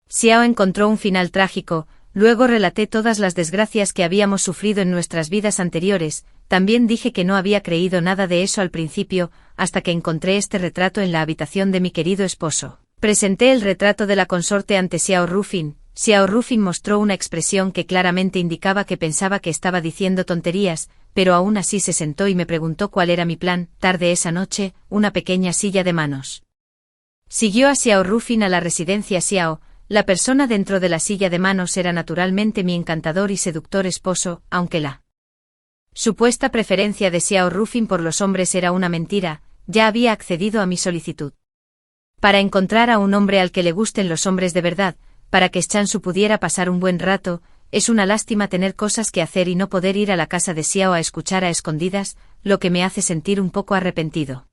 Xiao encontró un final trágico. Luego relaté todas las desgracias que habíamos sufrido en nuestras vidas anteriores. También dije que no había creído nada de eso al principio, hasta que encontré este retrato en la habitación de mi querido esposo. Presenté el retrato de la consorte ante Xiao Rufin. Xiao Rufin mostró una expresión que claramente indicaba que pensaba que estaba diciendo tonterías, pero aún así se sentó y me preguntó cuál era mi plan. Tarde esa noche, una pequeña silla de manos siguió a Xiao Rufin a la residencia Xiao. La persona dentro de la silla de manos era naturalmente mi encantador y seductor esposo, aunque la supuesta preferencia de Xiao Rufin por los hombres era una mentira. Ya había accedido a mi solicitud. Para encontrar a un hombre al que le gusten los hombres de verdad, para que Chanshu pudiera pasar un buen rato, es una lástima tener cosas que hacer y no poder ir a la casa de Xiao a escuchar a escondidas, lo que me hace sentir un poco arrepentido.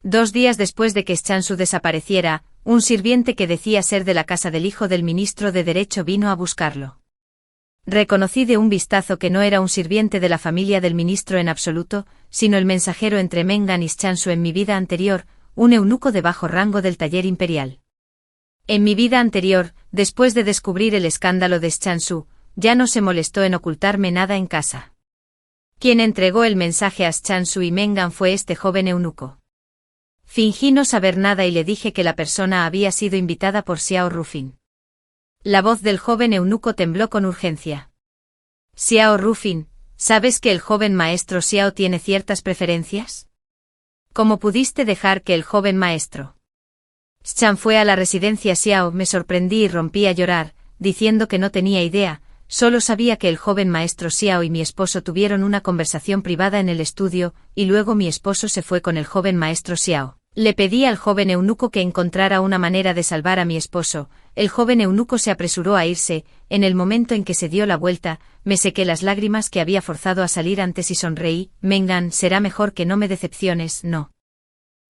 2 días después de que Chanshu desapareciera, un sirviente que decía ser de la casa del hijo del ministro de Derecho vino a buscarlo. Reconocí de un vistazo que no era un sirviente de la familia del ministro en absoluto, sino el mensajero entre Mengan y Chanshu en mi vida anterior, un eunuco de bajo rango del taller imperial. En mi vida anterior, después de descubrir el escándalo de Chanshu, ya no se molestó en ocultarme nada en casa. Quien entregó el mensaje a Chanshu y Mengan fue este joven eunuco. Fingí no saber nada y le dije que la persona había sido invitada por Xiao Rufin. La voz del joven eunuco tembló con urgencia. Xiao Rufin, ¿sabes que el joven maestro Xiao tiene ciertas preferencias? ¿Cómo pudiste dejar que el joven maestro Chan fue a la residencia Xiao? Me sorprendí y rompí a llorar, diciendo que no tenía idea, solo sabía que el joven maestro Xiao y mi esposo tuvieron una conversación privada en el estudio, y luego mi esposo se fue con el joven maestro Xiao. Le pedí al joven eunuco que encontrara una manera de salvar a mi esposo. El joven eunuco se apresuró a irse. En el momento en que se dio la vuelta, me sequé las lágrimas que había forzado a salir antes y sonreí. Mengan, será mejor que no me decepciones, no.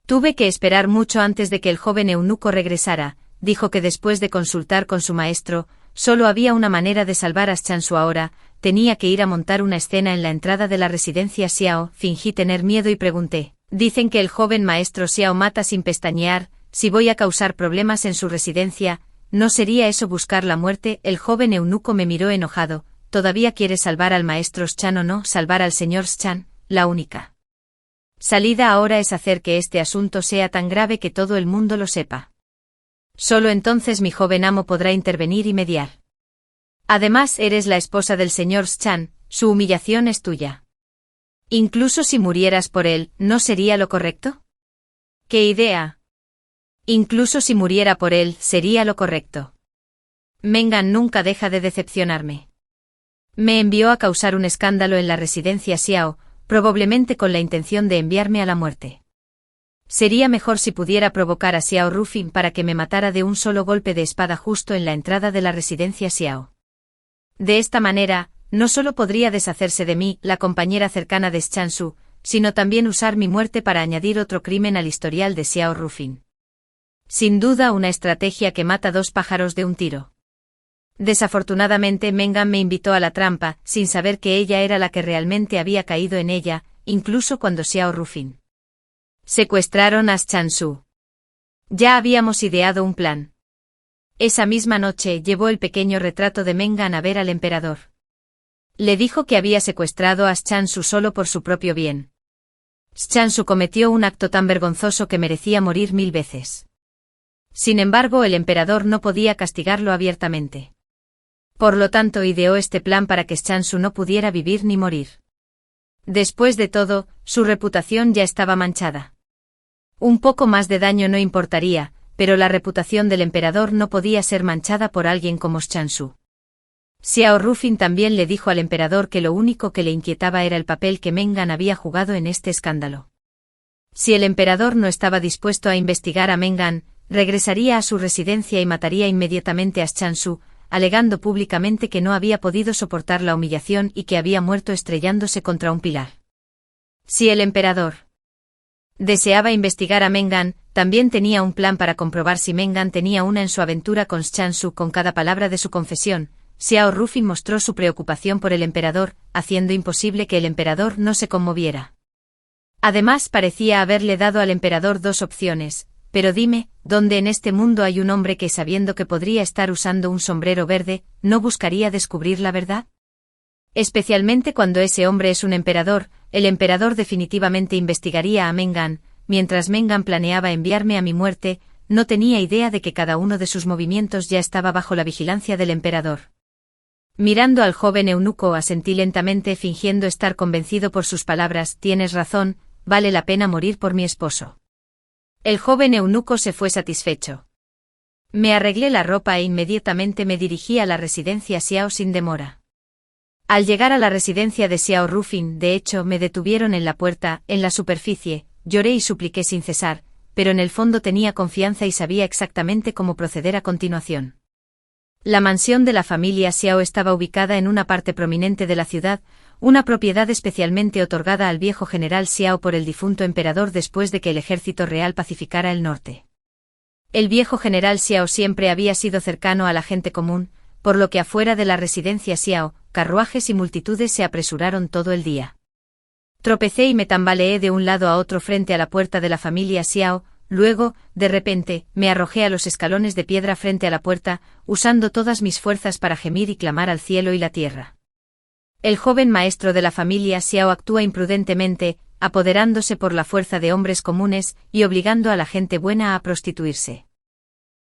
Tuve que esperar mucho antes de que el joven eunuco regresara. Dijo que después de consultar con su maestro, solo había una manera de salvar a Chanshu ahora. Tenía que ir a montar una escena en la entrada de la residencia Xiao. Fingí tener miedo y pregunté. Dicen que el joven maestro Xiao mata sin pestañear. Si voy a causar problemas en su residencia, ¿no sería eso buscar la muerte? El joven eunuco me miró enojado. ¿Todavía quieres salvar al maestro Chan o no? Salvar al señor Chan, la única salida ahora es hacer que este asunto sea tan grave que todo el mundo lo sepa. Solo entonces mi joven amo podrá intervenir y mediar. Además, eres la esposa del señor Chan, su humillación es tuya. Incluso si murieras por él, ¿no sería lo correcto? ¿Qué idea? Incluso si muriera por él, sería lo correcto. Mengan nunca deja de decepcionarme. Me envió a causar un escándalo en la residencia Xiao, probablemente con la intención de enviarme a la muerte. Sería mejor si pudiera provocar a Xiao Rufin para que me matara de un solo golpe de espada justo en la entrada de la residencia Xiao. De esta manera, no solo podría deshacerse de mí, la compañera cercana de Chanshu, sino también usar mi muerte para añadir otro crimen al historial de Xiao Rufin. Sin duda una estrategia que mata 2 pájaros de un tiro. Desafortunadamente Mengan me invitó a la trampa, sin saber que ella era la que realmente había caído en ella, incluso cuando Xiao Rufin secuestraron a Chanshu. Ya habíamos ideado un plan. Esa misma noche llevó el pequeño retrato de Mengan a ver al emperador. Le dijo que había secuestrado a Chanshu solo por su propio bien. Shansu cometió un acto tan vergonzoso que merecía morir 1000 veces. Sin embargo, el emperador no podía castigarlo abiertamente. Por lo tanto, ideó este plan para que Shansu no pudiera vivir ni morir. Después de todo, su reputación ya estaba manchada. Un poco más de daño no importaría, pero la reputación del emperador no podía ser manchada por alguien como Shansu. Xiao Rufin también le dijo al emperador que lo único que le inquietaba era el papel que Mengan había jugado en este escándalo. Si el emperador no estaba dispuesto a investigar a Mengan, regresaría a su residencia y mataría inmediatamente a Shansu, alegando públicamente que no había podido soportar la humillación y que había muerto estrellándose contra un pilar. Si el emperador deseaba investigar a Mengan, también tenía un plan para comprobar si Mengan tenía una en su aventura con Shansu. Con cada palabra de su confesión, Xiao Rufin mostró su preocupación por el emperador, haciendo imposible que el emperador no se conmoviera. Además, parecía haberle dado al emperador dos opciones. Pero dime, ¿dónde en este mundo hay un hombre que, sabiendo que podría estar usando un sombrero verde, no buscaría descubrir la verdad? Especialmente cuando ese hombre es un emperador, el emperador definitivamente investigaría a Mengan. Mientras Mengan planeaba enviarme a mi muerte, no tenía idea de que cada uno de sus movimientos ya estaba bajo la vigilancia del emperador. Mirando al joven eunuco, asentí lentamente, fingiendo estar convencido por sus palabras. Tienes razón, vale la pena morir por mi esposo. El joven eunuco se fue satisfecho. Me arreglé la ropa e inmediatamente me dirigí a la residencia Xiao sin demora. Al llegar a la residencia de Xiao Rufin, de hecho, me detuvieron en la puerta. En la superficie, lloré y supliqué sin cesar, pero en el fondo tenía confianza y sabía exactamente cómo proceder a continuación. La mansión de la familia Xiao estaba ubicada en una parte prominente de la ciudad, una propiedad especialmente otorgada al viejo general Xiao por el difunto emperador después de que el ejército real pacificara el norte. El viejo general Xiao siempre había sido cercano a la gente común, por lo que afuera de la residencia Xiao, carruajes y multitudes se apresuraron todo el día. Tropecé y me tambaleé de un lado a otro frente a la puerta de la familia Xiao. Luego, de repente, me arrojé a los escalones de piedra frente a la puerta, usando todas mis fuerzas para gemir y clamar al cielo y la tierra. El joven maestro de la familia Xiao actúa imprudentemente, apoderándose por la fuerza de hombres comunes y obligando a la gente buena a prostituirse.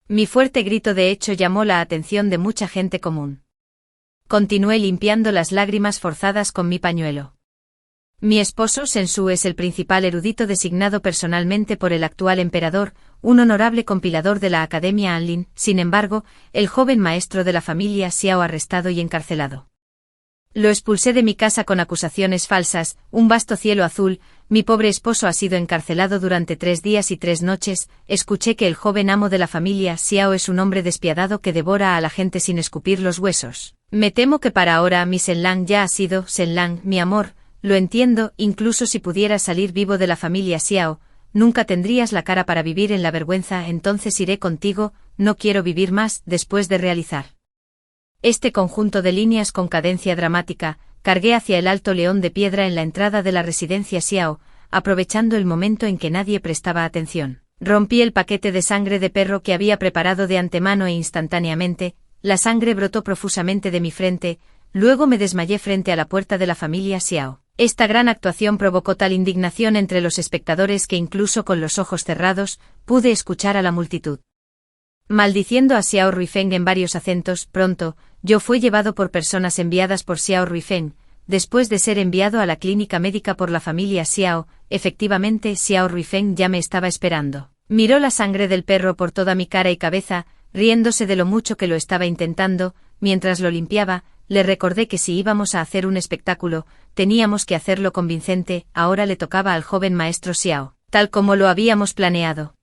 Mi fuerte grito de hecho llamó la atención de mucha gente común. Continué limpiando las lágrimas forzadas con mi pañuelo. Mi esposo Sensu es el principal erudito designado personalmente por el actual emperador, un honorable compilador de la Academia Anlin. Sin embargo, el joven maestro de la familia Xiao arrestado y encarcelado. Lo expulsé de mi casa con acusaciones falsas. Un vasto cielo azul. Mi pobre esposo ha sido encarcelado durante 3 días y 3 noches. Escuché que el joven amo de la familia Xiao es un hombre despiadado que devora a la gente sin escupir los huesos. Me temo que para ahora mi Senlang ya ha sido. Senlang, mi amor, lo entiendo. Incluso si pudieras salir vivo de la familia Xiao, nunca tendrías la cara para vivir en la vergüenza. Entonces iré contigo. No quiero vivir más. Después de realizar este conjunto de líneas con cadencia dramática, cargué hacia el alto león de piedra en la entrada de la residencia Xiao, aprovechando el momento en que nadie prestaba atención. Rompí el paquete de sangre de perro que había preparado de antemano e instantáneamente, la sangre brotó profusamente de mi frente. Luego me desmayé frente a la puerta de la familia Xiao. Esta gran actuación provocó tal indignación entre los espectadores que incluso con los ojos cerrados, pude escuchar a la multitud maldiciendo a Xiao Ruifeng en varios acentos. Pronto, yo fui llevado por personas enviadas por Xiao Ruifeng, después de ser enviado a la clínica médica por la familia Xiao. Efectivamente, Xiao Ruifeng ya me estaba esperando. Miró la sangre del perro por toda mi cara y cabeza, riéndose de lo mucho que lo estaba intentando. Mientras lo limpiaba, le recordé que si íbamos a hacer un espectáculo, teníamos que hacerlo convincente. Ahora le tocaba al joven maestro Xiao, tal como lo habíamos planeado.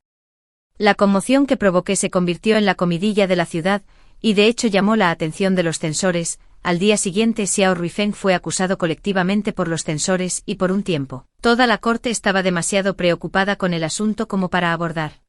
La conmoción que provoqué se convirtió en la comidilla de la ciudad, y de hecho llamó la atención de los censores. Al día siguiente Xiao Ruifeng fue acusado colectivamente por los censores y por un tiempo, toda la corte estaba demasiado preocupada con el asunto como para abordar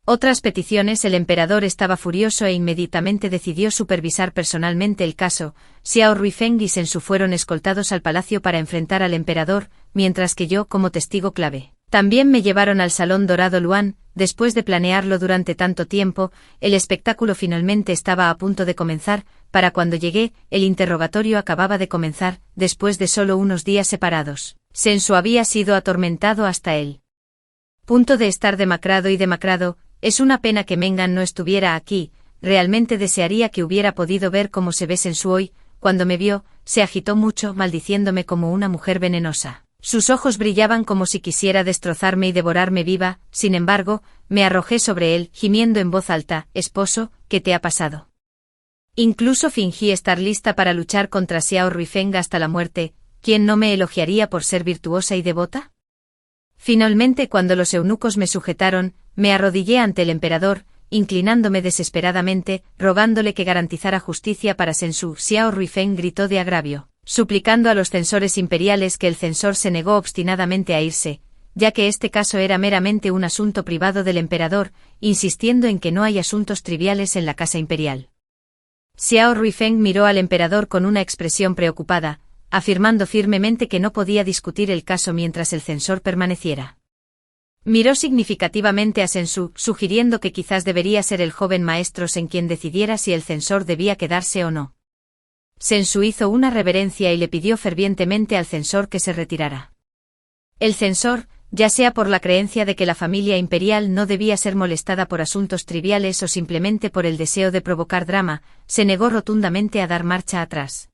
otras peticiones. El emperador estaba furioso e inmediatamente decidió supervisar personalmente el caso. Xiao Ruifeng y Sensu fueron escoltados al palacio para enfrentar al emperador, mientras que yo, como testigo clave, también me llevaron al Salón Dorado Luan. Después de planearlo durante tanto tiempo, el espectáculo finalmente estaba a punto de comenzar. Para cuando llegué, el interrogatorio acababa de comenzar, después de solo unos días separados. Sensu había sido atormentado hasta el punto de estar demacrado y demacrado. Es una pena que Mengan no estuviera aquí, realmente desearía que hubiera podido ver cómo se ve Sensu hoy. Cuando me vio, se agitó mucho, maldiciéndome como una mujer venenosa. Sus ojos brillaban como si quisiera destrozarme y devorarme viva. Sin embargo, me arrojé sobre él, gimiendo en voz alta: esposo, ¿qué te ha pasado? Incluso fingí estar lista para luchar contra Xiao Ruifeng hasta la muerte. ¿Quién no me elogiaría por ser virtuosa y devota? Finalmente, cuando los eunucos me sujetaron, me arrodillé ante el emperador, inclinándome desesperadamente, rogándole que garantizara justicia para Sensu. Xiao Ruifeng gritó de agravio, suplicando a los censores imperiales que el censor se negó obstinadamente a irse, ya que este caso era meramente un asunto privado del emperador, insistiendo en que no hay asuntos triviales en la casa imperial. Xiao Ruifeng miró al emperador con una expresión preocupada, afirmando firmemente que no podía discutir el caso mientras el censor permaneciera. Miró significativamente a Sensu, sugiriendo que quizás debería ser el joven maestro en quien decidiera si el censor debía quedarse o no. Sensu hizo una reverencia y le pidió fervientemente al censor que se retirara. El censor, ya sea por la creencia de que la familia imperial no debía ser molestada por asuntos triviales o simplemente por el deseo de provocar drama, se negó rotundamente a dar marcha atrás.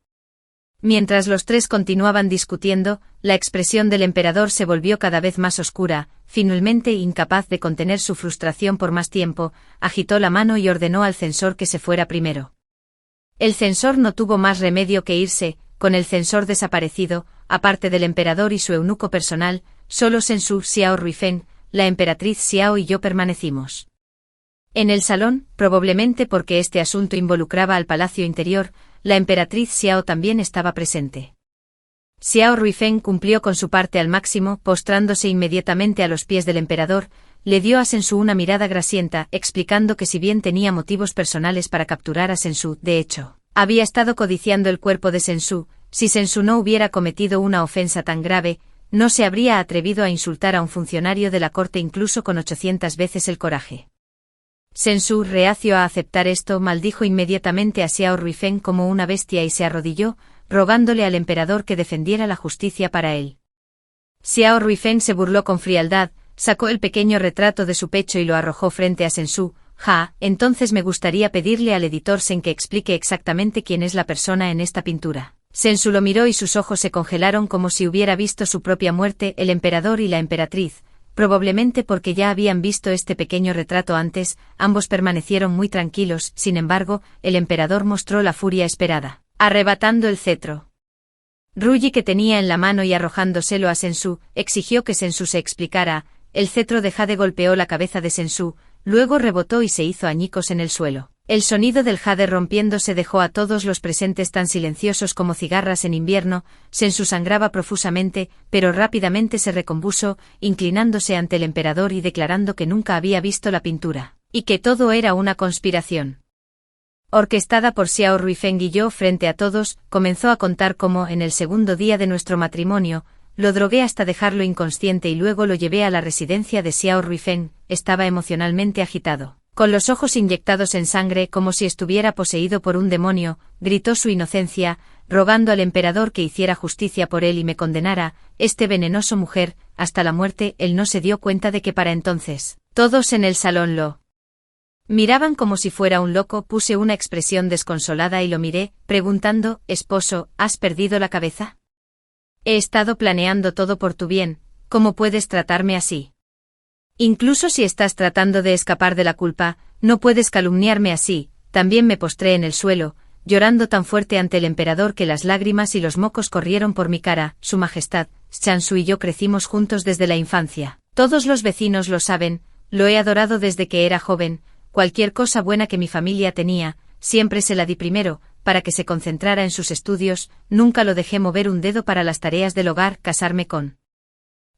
Mientras los tres continuaban discutiendo, la expresión del emperador se volvió cada vez más oscura. Finalmente, incapaz de contener su frustración por más tiempo, agitó la mano y ordenó al censor que se fuera primero. El censor no tuvo más remedio que irse. Con el censor desaparecido, aparte del emperador y su eunuco personal, solo Sensu, Xiao Ruifeng, la emperatriz Xiao y yo permanecimos. En el salón, probablemente porque este asunto involucraba al palacio interior, la emperatriz Xiao también estaba presente. Xiao Ruifeng cumplió con su parte al máximo, postrándose inmediatamente a los pies del emperador, le dio a Sensu una mirada grasienta, explicando que si bien tenía motivos personales para capturar a Sensu, de hecho, había estado codiciando el cuerpo de Sensu. Si Sensu no hubiera cometido una ofensa tan grave, no se habría atrevido a insultar a un funcionario de la corte incluso con 800 veces el coraje. Sensu, reacio a aceptar esto, maldijo inmediatamente a Xiao Ruifeng como una bestia y se arrodilló, rogándole al emperador que defendiera la justicia para él. Xiao Ruifeng se burló con frialdad, sacó el pequeño retrato de su pecho y lo arrojó frente a Sensu. Entonces me gustaría pedirle al editor Sen que explique exactamente quién es la persona en esta pintura. Sensu lo miró y sus ojos se congelaron como si hubiera visto su propia muerte. El emperador y la emperatriz, probablemente porque ya habían visto este pequeño retrato antes, ambos permanecieron muy tranquilos. Sin embargo, el emperador mostró la furia esperada, arrebatando el cetro Ruyi que tenía en la mano y arrojándoselo a Sensu, exigió que Sensu se explicara. El cetro de jade golpeó la cabeza de Sensu, luego rebotó y se hizo añicos en el suelo. El sonido del jade rompiéndose dejó a todos los presentes tan silenciosos como cigarras en invierno. Sensu sangraba profusamente, pero rápidamente se recompuso, inclinándose ante el emperador y declarando que nunca había visto la pintura, y que todo era una conspiración orquestada por Xiao Ruifeng. Y yo, frente a todos, comenzó a contar cómo, en el segundo día de nuestro matrimonio, lo drogué hasta dejarlo inconsciente y luego lo llevé a la residencia de Xiao Ruifeng. Estaba emocionalmente agitado, con los ojos inyectados en sangre como si estuviera poseído por un demonio. Gritó su inocencia, rogando al emperador que hiciera justicia por él y me condenara, venenoso mujer, hasta la muerte. Él no se dio cuenta de que para entonces, todos en el salón lo miraban como si fuera un loco. Puse una expresión desconsolada y lo miré, preguntando: esposo, ¿has perdido la cabeza? He estado planeando todo por tu bien. ¿Cómo puedes tratarme así? Incluso si estás tratando de escapar de la culpa, no puedes calumniarme así. También me postré en el suelo, llorando tan fuerte ante el emperador que las lágrimas y los mocos corrieron por mi cara. Su Majestad, Shansu y yo crecimos juntos desde la infancia. Todos los vecinos lo saben, lo he adorado desde que era joven. Cualquier cosa buena que mi familia tenía, siempre se la di primero, para que se concentrara en sus estudios. Nunca lo dejé mover un dedo para las tareas del hogar. Casarme con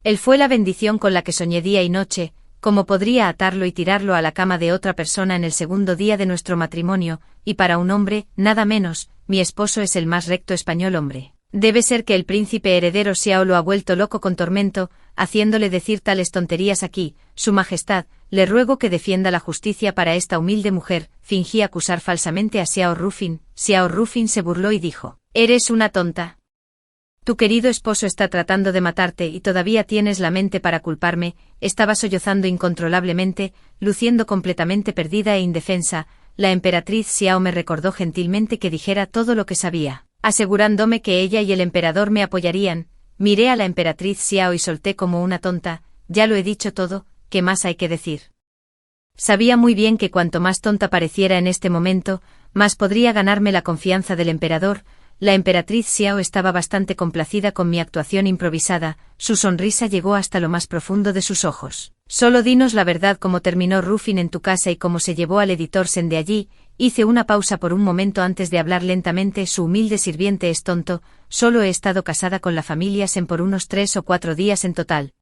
él fue la bendición con la que soñé día y noche. ¿Cómo podría atarlo y tirarlo a la cama de otra persona en el segundo día de nuestro matrimonio? Y para un hombre, nada menos, mi esposo es el más recto español hombre. Debe ser que el príncipe heredero Xiao lo ha vuelto loco con tormento, haciéndole decir tales tonterías aquí. Su Majestad, le ruego que defienda la justicia para esta humilde mujer. Fingí acusar falsamente a Xiao Rufin. Xiao Rufin se burló y dijo: ¿eres una tonta? Tu querido esposo está tratando de matarte y todavía tienes la mente para culparme. Estaba sollozando incontrolablemente, luciendo completamente perdida e indefensa. La emperatriz Xiao me recordó gentilmente que dijera todo lo que sabía, asegurándome que ella y el emperador me apoyarían. Miré a la emperatriz Xiao y solté como una tonta: ya lo he dicho todo, ¿qué más hay que decir? Sabía muy bien que cuanto más tonta pareciera en este momento, más podría ganarme la confianza del emperador. La emperatriz Xiao estaba bastante complacida con mi actuación improvisada, su sonrisa llegó hasta lo más profundo de sus ojos. Solo dinos la verdad: cómo terminó Rufin en tu casa y cómo se llevó al editor Sen de allí. Hice una pausa por un momento antes de hablar lentamente. Su humilde sirviente es tonto, solo he estado casada con la familia Sen por unos 3 o 4 días en total.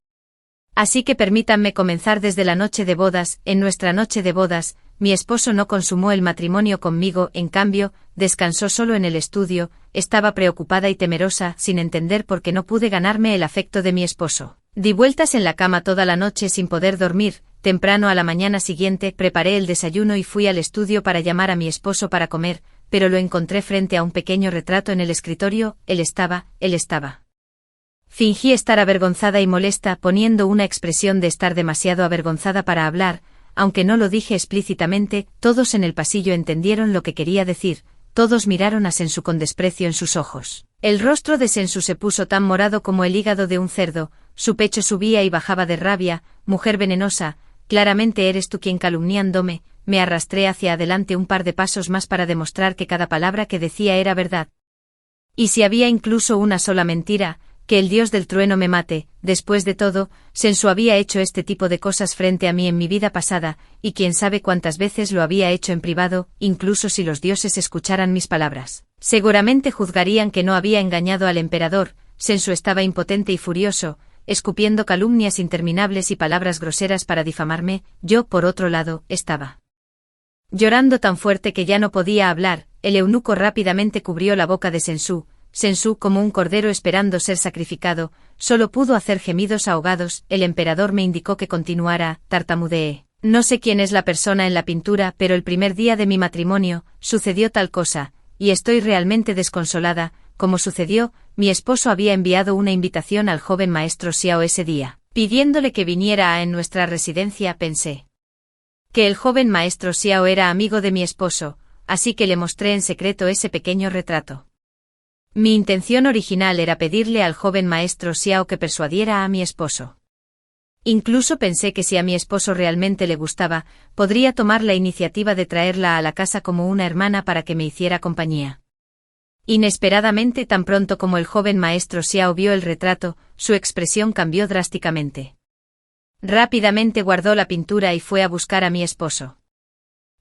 Así que permítanme comenzar desde la noche de bodas. En nuestra noche de bodas, mi esposo no consumó el matrimonio conmigo, en cambio, descansó solo en el estudio. Estaba preocupada y temerosa, sin entender por qué no pude ganarme el afecto de mi esposo. Di vueltas en la cama toda la noche sin poder dormir. Temprano a la mañana siguiente preparé el desayuno y fui al estudio para llamar a mi esposo para comer, pero lo encontré frente a un pequeño retrato en el escritorio. Él estaba. Fingí estar avergonzada y molesta, poniendo una expresión de estar demasiado avergonzada para hablar, aunque no lo dije explícitamente. Todos en el pasillo entendieron lo que quería decir. Todos miraron a Sensu con desprecio en sus ojos. El rostro de Sensu se puso tan morado como el hígado de un cerdo, su pecho subía y bajaba de rabia. Mujer venenosa, claramente eres tú quien calumniándome. Me arrastré hacia adelante un par de pasos más para demostrar que cada palabra que decía era verdad. Y si había incluso una sola mentira, que el dios del trueno me mate. Después de todo, Sensu había hecho este tipo de cosas frente a mí en mi vida pasada, y quién sabe cuántas veces lo había hecho en privado. Incluso si los dioses escucharan mis palabras, seguramente juzgarían que no había engañado al emperador. Sensu estaba impotente y furioso, escupiendo calumnias interminables y palabras groseras para difamarme. Yo, por otro lado, estaba llorando tan fuerte que ya no podía hablar. El eunuco rápidamente cubrió la boca de Sensu. Sensu, como un cordero esperando ser sacrificado, solo pudo hacer gemidos ahogados. El emperador me indicó que continuara. Tartamudeé. No sé quién es la persona en la pintura, pero el primer día de mi matrimonio, sucedió tal cosa, y estoy realmente desconsolada. Como sucedió, mi esposo había enviado una invitación al joven maestro Xiao ese día, pidiéndole que viniera en nuestra residencia. Pensé que el joven maestro Xiao era amigo de mi esposo, así que le mostré en secreto ese pequeño retrato. Mi intención original era pedirle al joven maestro Xiao que persuadiera a mi esposo. Incluso pensé que si a mi esposo realmente le gustaba, podría tomar la iniciativa de traerla a la casa como una hermana para que me hiciera compañía. Inesperadamente, tan pronto como el joven maestro Xiao vio el retrato, su expresión cambió drásticamente. Rápidamente guardó la pintura y fue a buscar a mi esposo.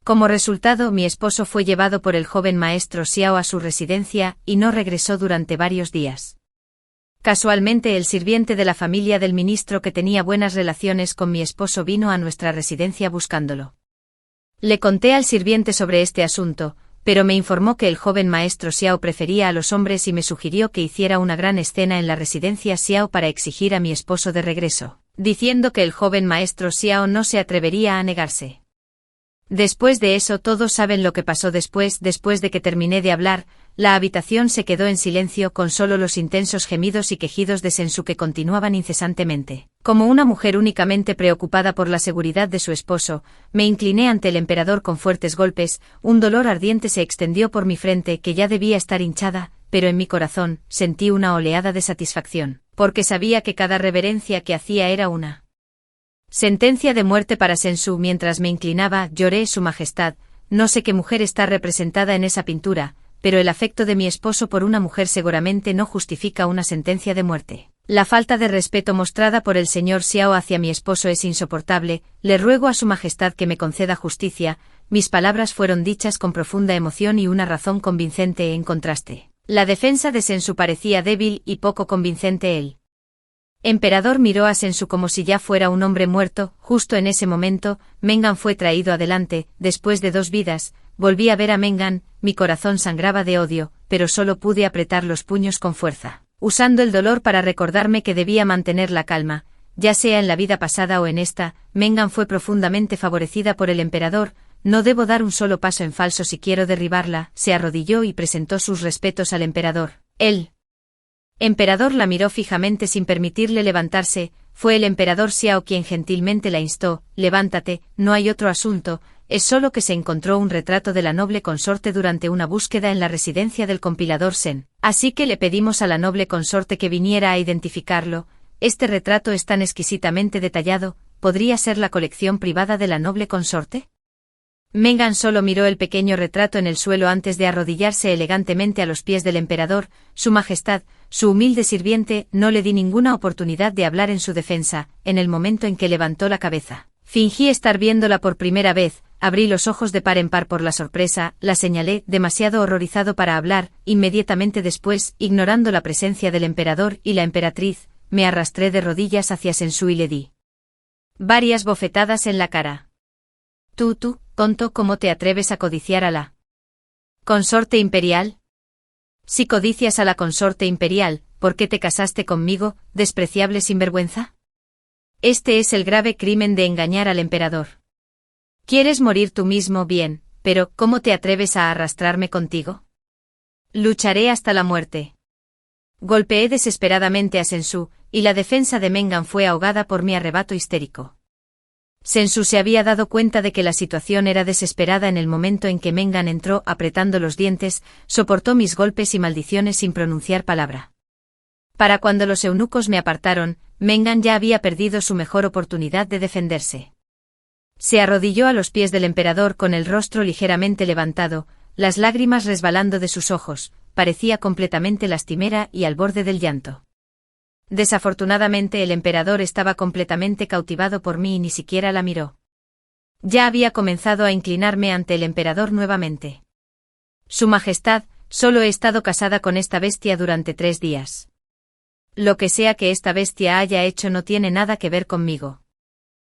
Como resultado, mi esposo fue llevado por el joven maestro Xiao a su residencia y no regresó durante varios días. Casualmente, el sirviente de la familia del ministro que tenía buenas relaciones con mi esposo vino a nuestra residencia buscándolo. Le conté al sirviente sobre este asunto, pero me informó que el joven maestro Xiao prefería a los hombres y me sugirió que hiciera una gran escena en la residencia Xiao para exigir a mi esposo de regreso, diciendo que el joven maestro Xiao no se atrevería a negarse. Después de eso, todos saben lo que pasó después. Después de que terminé de hablar, la habitación se quedó en silencio con solo los intensos gemidos y quejidos de Sensu que continuaban incesantemente. Como una mujer únicamente preocupada por la seguridad de su esposo, me incliné ante el emperador con fuertes golpes. Un dolor ardiente se extendió por mi frente que ya debía estar hinchada, pero en mi corazón sentí una oleada de satisfacción, porque sabía que cada reverencia que hacía era una sentencia de muerte para Sensu. Mientras me inclinaba, lloré: Su Majestad, no sé qué mujer está representada en esa pintura, pero el afecto de mi esposo por una mujer seguramente no justifica una sentencia de muerte. La falta de respeto mostrada por el señor Xiao hacia mi esposo es insoportable. Le ruego a Su Majestad que me conceda justicia. Mis palabras fueron dichas con profunda emoción y una razón convincente. En contraste, la defensa de Sensu parecía débil y poco convincente. El emperador miró a Sensu como si ya fuera un hombre muerto. Justo en ese momento, Mengan fue traído adelante. Después de 2 vidas, volví a ver a Mengan. Mi corazón sangraba de odio, pero solo pude apretar los puños con fuerza, usando el dolor para recordarme que debía mantener la calma, ya sea en la vida pasada o en esta. Mengan fue profundamente favorecida por el emperador. No debo dar un solo paso en falso si quiero derribarla. Se arrodilló y presentó sus respetos al emperador. El Emperador la miró fijamente sin permitirle levantarse. Fue el emperador Xiao quien gentilmente la instó: levántate, no hay otro asunto, es solo que se encontró un retrato de la noble consorte durante una búsqueda en la residencia del compilador Sen, así que le pedimos a la noble consorte que viniera a identificarlo. Este retrato es tan exquisitamente detallado, ¿podría ser la colección privada de la noble consorte? Meng solo miró el pequeño retrato en el suelo antes de arrodillarse elegantemente a los pies del emperador. Su Majestad, su humilde sirviente, no le di ninguna oportunidad de hablar en su defensa. En el momento en que levantó la cabeza, fingí estar viéndola por primera vez, abrí los ojos de par en par por la sorpresa, la señalé, demasiado horrorizado para hablar. Inmediatamente después, ignorando la presencia del emperador y la emperatriz, me arrastré de rodillas hacia Sensu y le di varias bofetadas en la cara. Tú, tonto, ¿cómo te atreves a codiciar a la consorte imperial? Si codicias a la consorte imperial, ¿por qué te casaste conmigo, despreciable sinvergüenza? Este es el grave crimen de engañar al emperador. ¿Quieres morir tú mismo? Bien, pero ¿cómo te atreves a arrastrarme contigo? Lucharé hasta la muerte. Golpeé desesperadamente a Sensu, y la defensa de Meng fue ahogada por mi arrebato histérico. Sensu se había dado cuenta de que la situación era desesperada en el momento en que Meng entró apretando los dientes, soportó mis golpes y maldiciones sin pronunciar palabra. Para cuando los eunucos me apartaron, Meng ya había perdido su mejor oportunidad de defenderse. Se arrodilló a los pies del emperador con el rostro ligeramente levantado, las lágrimas resbalando de sus ojos, parecía completamente lastimera y al borde del llanto. Desafortunadamente el emperador estaba completamente cautivado por mí y ni siquiera la miró. Ya había comenzado a inclinarme ante el emperador nuevamente. Su Majestad, solo he estado casada con esta bestia durante 3 días. Lo que sea que esta bestia haya hecho no tiene nada que ver conmigo.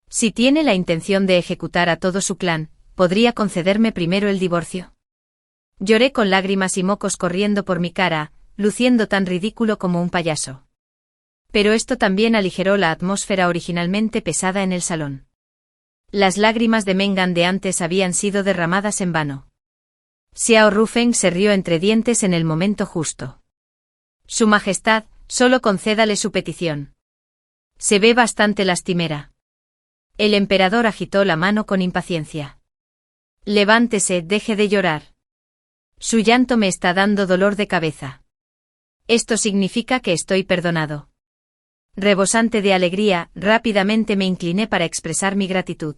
Si tiene la intención de ejecutar a todo su clan, ¿podría concederme primero el divorcio? Lloré con lágrimas y mocos corriendo por mi cara, luciendo tan ridículo como un payaso. Pero esto también aligeró la atmósfera originalmente pesada en el salón. Las lágrimas de Meng de antes habían sido derramadas en vano. Xiao Rufeng se rió entre dientes en el momento justo. Su Majestad, solo concédale su petición. Se ve bastante lastimera. El emperador agitó la mano con impaciencia. Levántese, deje de llorar. Su llanto me está dando dolor de cabeza. Esto significa que estoy perdonado. Rebosante de alegría, rápidamente me incliné para expresar mi gratitud.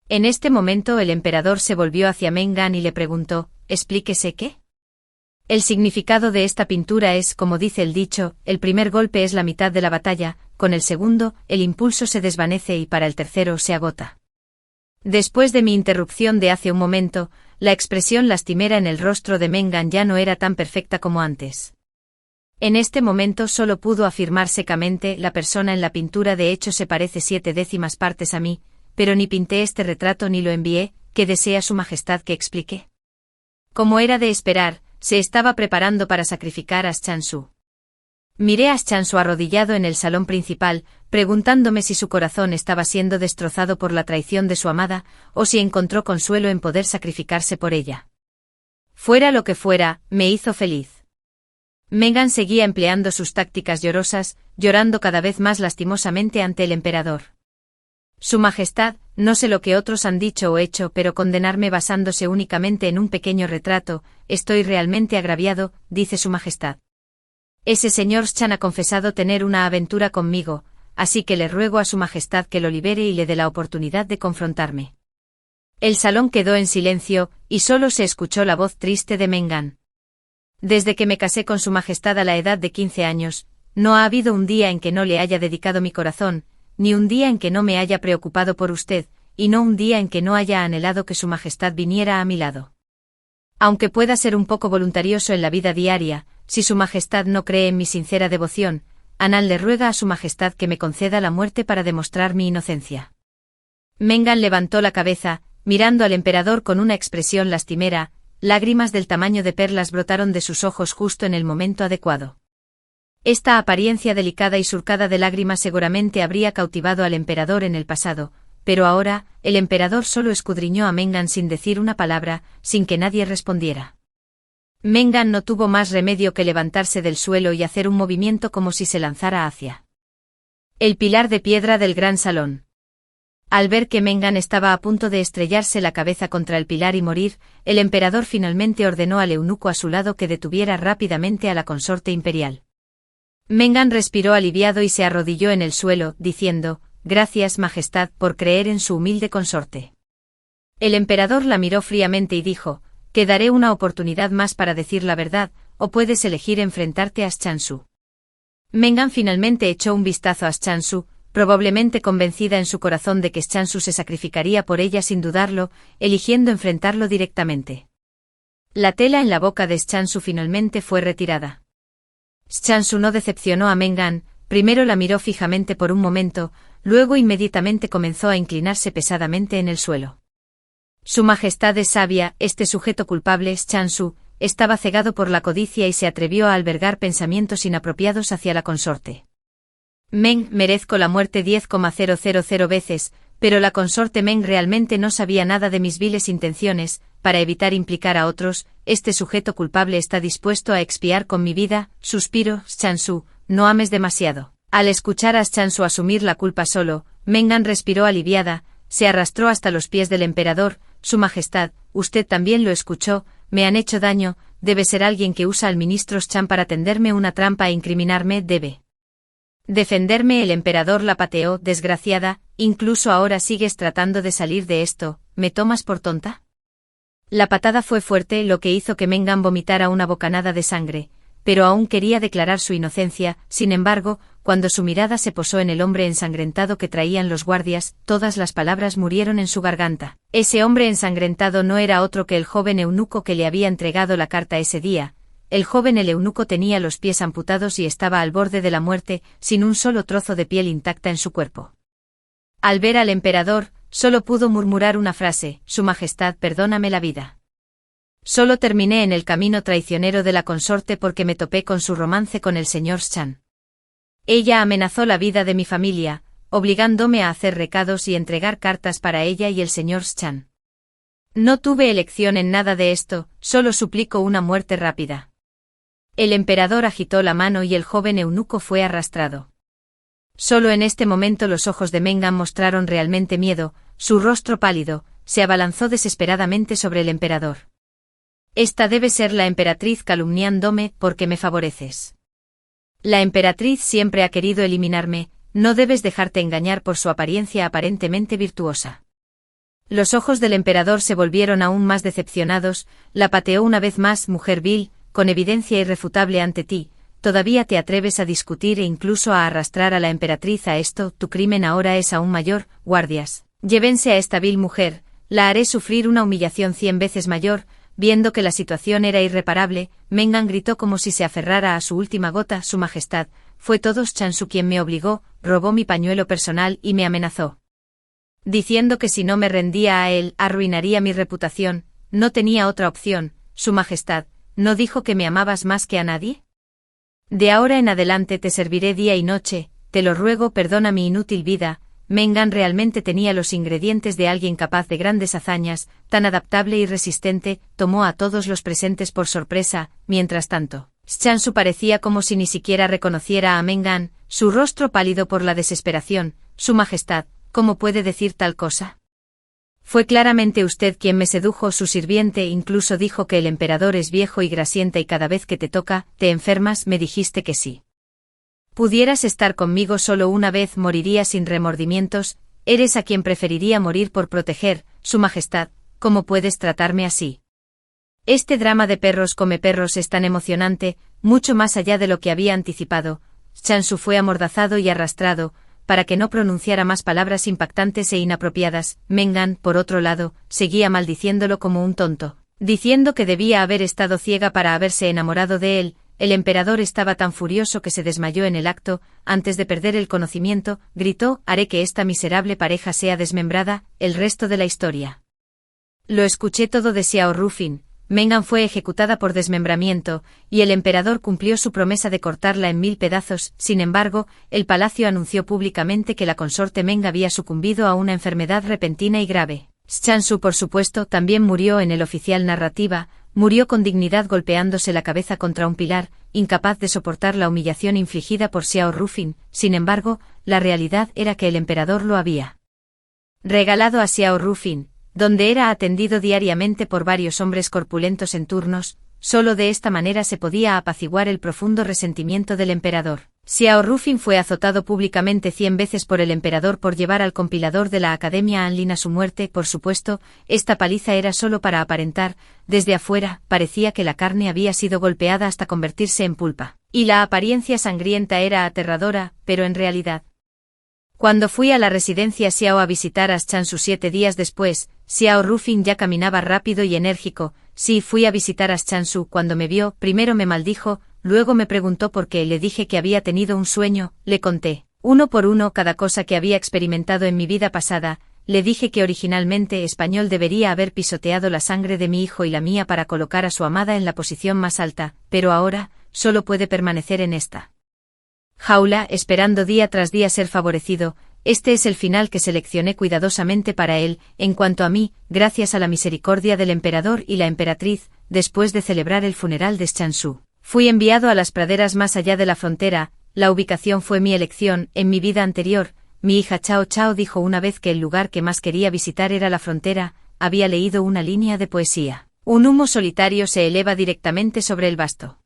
En este momento el emperador se volvió hacia Meng y le preguntó: ¿explíquese qué? El significado de esta pintura es, como dice el dicho, el primer golpe es la mitad de la batalla, con el segundo, el impulso se desvanece y para el tercero se agota. Después de mi interrupción de hace un momento, la expresión lastimera en el rostro de Meng ya no era tan perfecta como antes. En este momento solo pudo afirmar secamente: la persona en la pintura de hecho se parece 7/10 partes a mí, pero ni pinté este retrato ni lo envié. ¿Qué desea su Majestad que explique? Como era de esperar, se estaba preparando para sacrificar a Chanshu. Miré a Chanshu arrodillado en el salón principal, preguntándome si su corazón estaba siendo destrozado por la traición de su amada, o si encontró consuelo en poder sacrificarse por ella. Fuera lo que fuera, me hizo feliz. Meng seguía empleando sus tácticas llorosas, llorando cada vez más lastimosamente ante el emperador. Su Majestad, no sé lo que otros han dicho o hecho, pero condenarme basándose únicamente en un pequeño retrato, estoy realmente agraviado, dice su Majestad. Ese señor Chan ha confesado tener una aventura conmigo, así que le ruego a su Majestad que lo libere y le dé la oportunidad de confrontarme. El salón quedó en silencio, y solo se escuchó la voz triste de Meng. Desde que me casé con su Majestad a la edad de 15 años, no ha habido un día en que no le haya dedicado mi corazón, ni un día en que no me haya preocupado por usted, y no un día en que no haya anhelado que su Majestad viniera a mi lado. Aunque pueda ser un poco voluntarioso en la vida diaria, si su Majestad no cree en mi sincera devoción, Anan le ruega a su Majestad que me conceda la muerte para demostrar mi inocencia. Meng levantó la cabeza, mirando al emperador con una expresión lastimera. Lágrimas del tamaño de perlas brotaron de sus ojos justo en el momento adecuado. Esta apariencia delicada y surcada de lágrimas seguramente habría cautivado al emperador en el pasado, pero ahora, el emperador solo escudriñó a Meng sin decir una palabra, sin que nadie respondiera. Mengan no tuvo más remedio que levantarse del suelo y hacer un movimiento como si se lanzara hacia el pilar de piedra del gran salón. Al ver que Mengan estaba a punto de estrellarse la cabeza contra el pilar y morir, el emperador finalmente ordenó al eunuco a su lado que detuviera rápidamente a la consorte imperial. Mengan respiró aliviado y se arrodilló en el suelo, diciendo: «Gracias, Majestad, por creer en su humilde consorte». El emperador la miró fríamente y dijo: «Te daré una oportunidad más para decir la verdad, o puedes elegir enfrentarte a Schanshu». Mengan finalmente echó un vistazo a Schanshu, probablemente convencida en su corazón de que Schanshu se sacrificaría por ella sin dudarlo, eligiendo enfrentarlo directamente. La tela en la boca de Schanshu finalmente fue retirada. Schanshu no decepcionó a Mengan, primero la miró fijamente por un momento, luego inmediatamente comenzó a inclinarse pesadamente en el suelo. Su Majestad es sabia, este sujeto culpable, Schanshu, estaba cegado por la codicia y se atrevió a albergar pensamientos inapropiados hacia la consorte. Meng, merezco la muerte 10,000 veces, pero la consorte Meng realmente no sabía nada de mis viles intenciones. Para evitar implicar a otros, este sujeto culpable está dispuesto a expiar con mi vida. Suspiro, Schanshu, no ames demasiado. Al escuchar a Schanshu asumir la culpa solo, Mengan respiró aliviada, se arrastró hasta los pies del emperador. Su Majestad, usted también lo escuchó, me han hecho daño, debe ser alguien que usa al ministro Chan para tenderme una trampa e incriminarme, debe defenderme. El emperador la pateó, desgraciada, incluso ahora sigues tratando de salir de esto, ¿me tomas por tonta? La patada fue fuerte, lo que hizo que Mengan vomitara una bocanada de sangre, pero aún quería declarar su inocencia. Sin embargo, cuando su mirada se posó en el hombre ensangrentado que traían los guardias, todas las palabras murieron en su garganta. Ese hombre ensangrentado no era otro que el joven eunuco que le había entregado la carta ese día. El eunuco tenía los pies amputados y estaba al borde de la muerte, sin un solo trozo de piel intacta en su cuerpo. Al ver al emperador, solo pudo murmurar una frase: «Su Majestad, perdóname la vida. Solo terminé en el camino traicionero de la consorte porque me topé con su romance con el señor Chan. Ella amenazó la vida de mi familia, obligándome a hacer recados y entregar cartas para ella y el señor Chan. No tuve elección en nada de esto, solo suplico una muerte rápida». El emperador agitó la mano y el joven eunuco fue arrastrado. Solo en este momento los ojos de Mengan mostraron realmente miedo, su rostro pálido, se abalanzó desesperadamente sobre el emperador. «Esta debe ser la emperatriz calumniándome porque me favoreces. La emperatriz siempre ha querido eliminarme, no debes dejarte engañar por su apariencia aparentemente virtuosa». Los ojos del emperador se volvieron aún más decepcionados, la pateó una vez más: «Mujer vil, con evidencia irrefutable ante ti, todavía te atreves a discutir e incluso a arrastrar a la emperatriz a esto, tu crimen ahora es aún mayor. Guardias, llévense a esta vil mujer, la haré sufrir una humillación 100 veces mayor». Viendo que la situación era irreparable, Mengan gritó como si se aferrara a su última gota: «Su Majestad, fue todo Schanshu quien me obligó, robó mi pañuelo personal y me amenazó, diciendo que si no me rendía a él, arruinaría mi reputación. No tenía otra opción. Su Majestad, ¿no dijo que me amabas más que a nadie? De ahora en adelante te serviré día y noche, te lo ruego, perdona mi inútil vida». Mengan realmente tenía los ingredientes de alguien capaz de grandes hazañas, tan adaptable y resistente, tomó a todos los presentes por sorpresa. Mientras tanto, Schanshu parecía como si ni siquiera reconociera a Mengan, su rostro pálido por la desesperación. «Su Majestad, ¿cómo puede decir tal cosa? Fue claramente usted quien me sedujo». Su sirviente incluso dijo que el emperador es viejo y grasienta y cada vez que te toca, te enfermas. Me dijiste que sí pudieras estar conmigo solo una vez, moriría sin remordimientos. Eres a quien preferiría morir por proteger. Su Majestad, ¿cómo puedes tratarme así? Este drama de perros come perros es tan emocionante, mucho más allá de lo que había anticipado. Schanshu fue amordazado y arrastrado, para que no pronunciara más palabras impactantes e inapropiadas. Mengan, por otro lado, seguía maldiciéndolo como un tonto, diciendo que debía haber estado ciega para haberse enamorado de él. El emperador estaba tan furioso que se desmayó en el acto. Antes de perder el conocimiento, gritó: «Haré que esta miserable pareja sea desmembrada». El resto de la historia lo escuché todo de Xiao Rufin. Mengan fue ejecutada por desmembramiento, y el emperador cumplió su promesa de cortarla en 1000 pedazos. Sin embargo, el palacio anunció públicamente que la consorte Meng había sucumbido a una enfermedad repentina y grave. Schanshu, por supuesto, también murió. En el oficial narrativa, murió con dignidad golpeándose la cabeza contra un pilar, incapaz de soportar la humillación infligida por Xiao Rufin. Sin embargo, la realidad era que el emperador lo había regalado a Xiao Rufin, donde era atendido diariamente por varios hombres corpulentos en turnos. Solo de esta manera se podía apaciguar el profundo resentimiento del emperador. Xiao Rufin fue azotado públicamente 100 veces por el emperador por llevar al compilador de la Academia Anlin a su muerte. Por supuesto, esta paliza era solo para aparentar. Desde afuera, parecía que la carne había sido golpeada hasta convertirse en pulpa, y la apariencia sangrienta era aterradora, pero en realidad. Cuando fui a la residencia Xiao a visitar a Chanshu 7 días después, Xiao Rufin ya caminaba rápido y enérgico. Sí, fui a visitar a Chanshu. Cuando me vio, primero me maldijo, luego me preguntó por qué. Le dije que había tenido un sueño, le conté, uno por uno, cada cosa que había experimentado en mi vida pasada. Le dije que originalmente Español debería haber pisoteado la sangre de mi hijo y la mía para colocar a su amada en la posición más alta, pero ahora, solo puede permanecer en esta jaula, esperando día tras día ser favorecido. Este es el final que seleccioné cuidadosamente para él. En cuanto a mí, gracias a la misericordia del emperador y la emperatriz, después de celebrar el funeral de Chanshu, fui enviado a las praderas más allá de la frontera. La ubicación fue mi elección. En mi vida anterior, mi hija Chao Chao dijo una vez que el lugar que más quería visitar era la frontera. Había leído una línea de poesía. Un humo solitario se eleva directamente sobre el vasto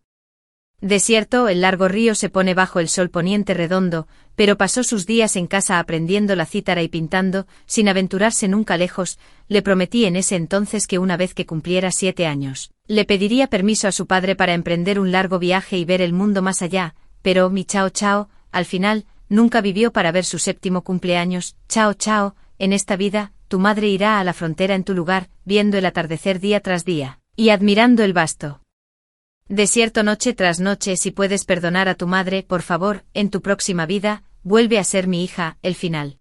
desierto. El largo río se pone bajo el sol poniente redondo, pero pasó sus días en casa aprendiendo la cítara y pintando, sin aventurarse nunca lejos. Le prometí en ese entonces que una vez que cumpliera 7 años, le pediría permiso a su padre para emprender un largo viaje y ver el mundo más allá, pero mi Chao Chao, al final, nunca vivió para ver su 7º cumpleaños. Chao Chao, en esta vida, tu madre irá a la frontera en tu lugar, viendo el atardecer día tras día, y admirando el vasto desierto noche tras noche. Si puedes perdonar a tu madre, por favor, en tu próxima vida, vuelve a ser mi hija. El final.